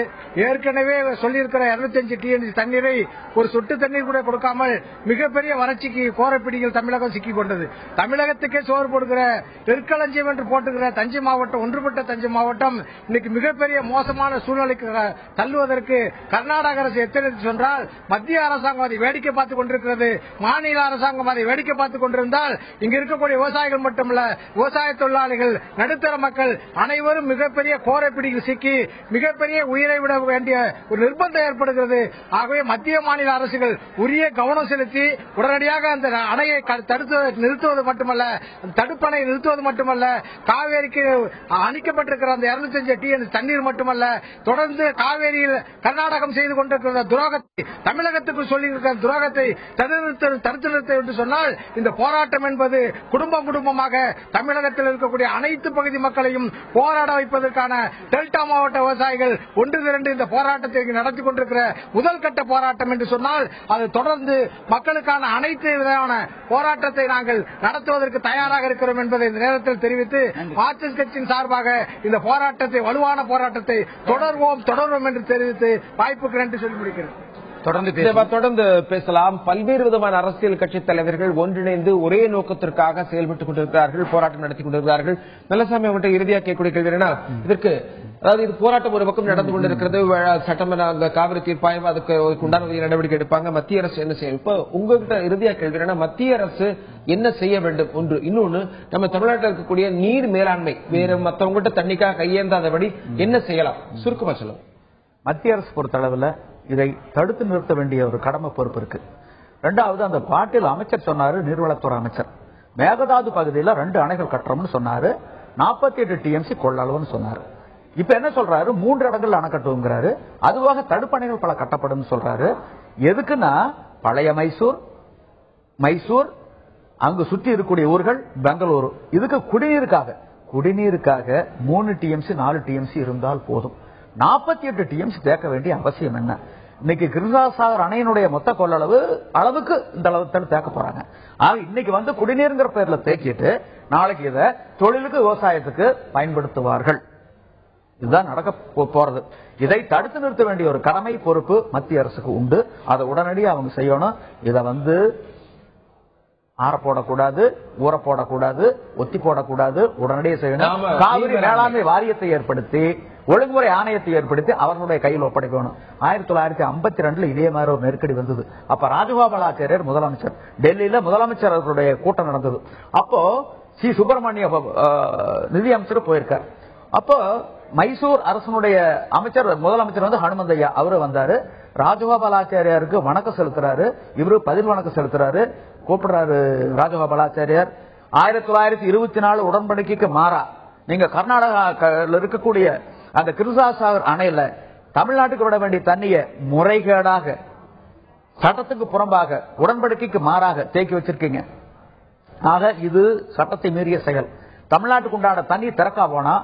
ஏற்கனவே சொல்லியிருக்கிற 205 டிஎம்சி தண்ணீரை ஒரு சொட்டு தண்ணீர் கூட கொடுக்காமல் மிகப்பெரிய வறட்சிக்கு கோரப்பிடியில் தமிழகம் சிக்கிக் கொண்டது. தமிழகத்துக்கே சோறு போடுகிற நெற்களஞ்சியம் என்று போட்டுகிற தஞ்சை மாவட்டம், ஒன்றுபட்ட தஞ்சை மாவட்டம் இன்னைக்கு மிகப்பெரிய மோசமான சூழ்நிலைக்கு தள்ளுவதற்கு கர்நாடக அரசு எத்தனைத்து சொன்னால் மத்திய அரசாங்கம் அதை வேடிக்கை பார்த்துக் கொண்டிருக்கிறது. மாநில அரசாங்கம் அதை வேடிக்கை பார்த்துக் கொண்டிருந்தால் இங்க இருக்கக்கூடிய விவசாயிகள் மட்டுமல்ல, விவசாய தொழிலாளிகள், நடுத்தர மக்கள் அனைவரும் மிகப்பெரிய கோரப்பிடியில் சிக்கி மிகப்பெரிய உயிரை விட வேண்டிய ஒரு நிர்பந்தம் ஏற்படுகிறது. ஆகவே மத்திய மாநில அரசுகள் உரிய கவனம் செலுத்தி உடனடியாக அந்த அணையை நிறுத்துவது மட்டுமல்ல, தடுப்பணை நிறுத்துவது மட்டுமல்ல, காவேரிக்கு அணைக்கப்பட்டிருக்கிற அந்த 205 டிஎம்சி தண்ணீர் மட்டுமல்ல, தொடர்ந்து காவேரியில் கர்நாடகம் செய்து கொண்டிருக்கிற துரோகத்தை, தமிழகத்துக்கு சொல்லியிருக்கிற துரோகத்தை தடுத்து நிறுத்த என்று சொன்னால் இந்த போராட்டம் என்பது குடும்பமாக தமிழகத்தில் இருக்கக்கூடிய அனைத்து பகுதி மக்களையும் போராட வைப்பதற்கான டெல்டா டெல்டா மாவட்ட விவசாயிகள் ஒன்று திரண்டு இந்த போராட்டத்தை நடத்தி கொண்டிருக்கிற முதல் கட்ட போராட்டம் என்று சொன்னால் அது தொடர்ந்து மக்களுக்கான அனைத்து விதமான போராட்டத்தை நாங்கள் நடத்துவதற்கு தயாராக இருக்கிறோம் என்பதை இந்த நேரத்தில் தெரிவித்து மார்க்சிஸ்ட் கட்சியின் சார்பாக இந்த போராட்டத்தை வலுவான போராட்டத்தை தொடர்வோம் என்று தெரிவித்து வாய்ப்புக்கு நன்றி சொல்லி முடிக்கிறேன். தொடர்ந்து பேசலாம். பல்வேறு விதமான அரசியல் கட்சி தலைவர்கள் ஒன்றிணைந்து ஒரே நோக்கத்திற்காக செயல்பட்டுக் கொண்டிருக்கிறார்கள், போராட்டம் நடத்தி கொண்டிருக்கிறார்கள். நல்லசாமி அவங்கள்ட்ட இறுதியாக கேட்கக்கூடிய கேள்வி என்னன்னா, இதற்கு அதாவது இது போராட்டம் ஒரு பக்கம் நடந்து கொண்டிருக்கிறது, சட்டமன்ற காவிரி தீர்ப்பாயம் அதுக்கு உண்டான நடவடிக்கை எடுப்பாங்க, மத்திய அரசு என்ன செய்யும்? இப்ப உங்ககிட்ட இறுதியா கேள்வி என்னன்னா, மத்திய அரசு என்ன செய்ய வேண்டும்? ஒன்று. இன்னொன்னு, நம்ம தமிழ்நாட்டில் இருக்கக்கூடிய நீர் மேலாண்மை வேற மற்றவங்ககிட்ட தண்ணிக்காக கையேந்தாதபடி என்ன செய்யலாம்? சுருக்கமா சொல்லுங்க. மத்திய அரசு பொறுத்தளவுல இதை தடுத்து நிறுத்த வேண்டிய ஒரு கடமை பொறுப்பு இருக்கு. ரெண்டாவது, அந்த பாட்டில் அமைச்சர் சொன்னாரு, நீர்வளத்துறை அமைச்சர், மேகதாது பகுதியில் 2 அணைகள் கட்டுறோம்னு சொன்னாரு, 48 டிஎம்சி கொள்ளளவுன்னு சொன்னாரு. இப்ப என்ன சொல்றாரு, 3 இடங்கள்ல அணை கட்டுவோங்கிறாரு. அதுவாக தடுப்பணைகள் பல கட்டப்படும் சொல்றாரு. எதுக்குன்னா, பழைய மைசூர் அங்கு சுற்றி இருக்கக்கூடிய ஊர்கள், பெங்களூரு, இதுக்கு குடிநீருக்காக 3 டிஎம்சி 4 டிஎம்சி இருந்தால் போதும். 48 டிஎம்சி தேக்க வேண்டிய அவசியம் என்ன? இன்னைக்கு கிருஷ்ணாசாகர் அணையினுடைய மொத்த கொள்ளளவு அளவுக்கு இந்த அளவுக்கு தேக்க போறாங்க. இன்னைக்கு வந்து குடிநீர்ங்கிற பேர்ல தேக்கிட்டு நாளைக்கு இதை தொழிலுக்கு விவசாயத்துக்கு பயன்படுத்துவார்கள். இதுதான் நடக்க போறது. இதை தடுத்து நிறுத்த வேண்டிய ஒரு கடமை பொறுப்பு மத்திய அரசுக்கு உண்டு. அதை உடனடியாக அவங்க செய்யணும். இதை வந்து ஆற போடக்கூடாது, ஊற போடக்கூடாது, ஒத்தி போடக்கூடாது, உடனடியாக செய்யணும். காவிரி மேலாண்மை வாரியத்தை ஏற்படுத்தி, ஒழுங்குமுறை ஆணையத்தை ஏற்படுத்தி அவர்களுடைய கையில் ஒப்படைக்கணும். 1952 இதே மாதிரி ஒரு நெருக்கடி வந்தது. அப்ப ராஜகோபாலாச்சாரியர் முதலமைச்சர், டெல்லியில முதலமைச்சர்களுடைய கூட்டம் நடந்தது. அப்போ சி சுப்பிரமணிய நிதி அமைச்சர் போயிருக்கார். அப்போ மைசூர் அரசனுடைய முதலமைச்சர் வந்து ஹனுமந்தையா அவரு வந்தாரு. ராஜகோபாலாச்சாரியாருக்கு வணக்கம் செலுத்துறாரு. இவரு பதில் வணக்கம் செலுத்துறாரு. கூப்பிடுறாரு ராஜகோபாலாச்சாரியார், 1924 உடன்படிக்கைக்கு மாறா நீங்க கர்நாடகாவில் இருக்கக்கூடிய அந்த கிருஷ்ணாசாகர் அணையில தமிழ்நாட்டுக்கு விட வேண்டிய தண்ணியை முறைகேடாக, சட்டத்துக்கு புறம்பாக, உடன்படிக்கைக்கு மாறாக தேக்கி வச்சிருக்கீங்க. ஆக இது சட்டத்தை மீறிய செயல். தமிழ்நாட்டுக்கு உண்டான தண்ணி திறக்கா போனா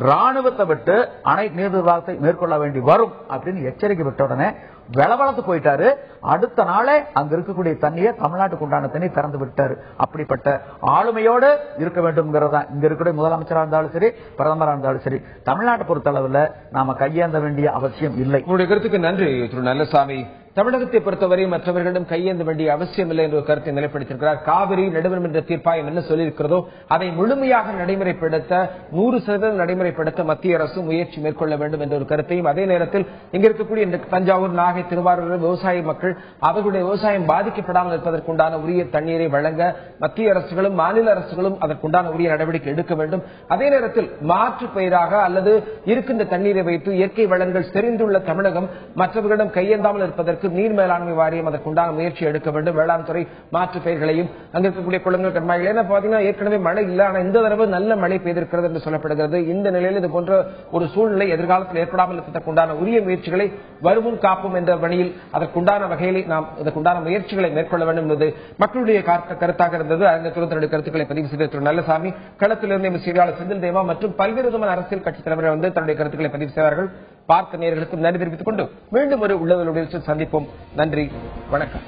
ராணுவத்தை விட்டு அணை நீர் நிர்வாகத்தை மேற்கொள்ள வேண்டி வரும் அப்படின்னு எச்சரிக்கை விட்ட உடனே வெளவளத்து போயிட்டாரு. அடுத்த நாளே அங்க இருக்கக்கூடிய தண்ணியை தமிழ்நாட்டுக்கு உண்டான தண்ணி திறந்து விட்டாரு. அப்படிப்பட்ட ஆளுமையோடு இருக்க வேண்டும். இங்க இருக்கிற முதலமைச்சராக இருந்தாலும் சரி, பிரதமராக இருந்தாலும் சரி, தமிழ்நாட்டை பொறுத்தளவில் நாம கையேந்த வேண்டிய அவசியம் இல்லை. உங்களுடைய கருத்துக்கு நன்றி திரு நல்லசாமி. தமிழகத்தை பொறுத்தவரை மற்றவர்களிடம் கையேந்த வேண்டிய அவசியம் இல்லை என்ற ஒரு கருத்தை நிலைப்படுத்தியிருக்கிறார். காவிரி நடுவர்மன்ற தீர்ப்பாயம் என்ன சொல்லியிருக்கிறதோ அதை முழுமையாக நடைமுறைப்படுத்த 100% நடைமுறைப்படுத்த மத்திய அரசு முயற்சி மேற்கொள்ள வேண்டும் என்ற ஒரு கருத்தையும், அதே நேரத்தில் இங்க இருக்கக்கூடிய தஞ்சாவூர், நாகை, திருவாரூர் விவசாய மக்கள் அவர்களுடைய விவசாயம் பாதிக்கப்படாமல் இருப்பதற்குண்டான உரிய தண்ணீரை வழங்க மத்திய அரசுகளும் மாநில அரசுகளும் அதற்குண்டான உரிய நடவடிக்கை எடுக்க வேண்டும். அதே நேரத்தில் மாற்று பயிராக அல்லது இருக்கின்ற தண்ணீரை வைத்து இயற்கை வளங்கள் செறிந்துள்ள தமிழகம் மற்றவர்களிடம் கையேந்தாமல் இருப்பதற்கு நீர் மேலாண்மை வாரியம் அதற்குண்டான முயற்சி எடுக்க வேண்டும். வேளாண் துறை மாற்று பயிர்களையும் அங்க இருக்கக்கூடிய குளங்கள், கண்மாய்கள் என்ன பாத்தீங்கன்னா ஏற்கனவே மழை இல்லை, ஆனா இந்த தடவை நல்ல மழை பெய்திருக்கிறது என்று சொல்லப்படுகிறது. இந்த நிலையில் இது போன்ற ஒரு சூழ்நிலை எதிர்காலத்தில் ஏற்படாமல் இருப்பதற்குண்டான உரிய முயற்சிகளை வருமுன் காப்போம் என்ற வழியில் அதற்குண்டான வகையில் நாம் இதற்குண்டான முயற்சிகளை மேற்கொள்ள வேண்டும் என்பது மக்களுடைய கருத்தாக இருந்தது. அரங்கத்துடன் தன்னுடைய கருத்துக்களை பதிவு செய்த திரு நல்லசாமி, களத்திலிருந்து செய்தியாளர் செந்தில் தேவா மற்றும் பல்வேறு விதமான அரசியல் கட்சி தலைவர்கள் வந்து தன்னுடைய கருத்துக்களை பதிவு செய்வார்கள். பார்த்த நேயர்களுக்கும் நன்றி தெரிவித்துக் கொண்டு மீண்டும் ஒரு உள்ளவர்களுடைய சந்திப்போம். நன்றி, வணக்கம்.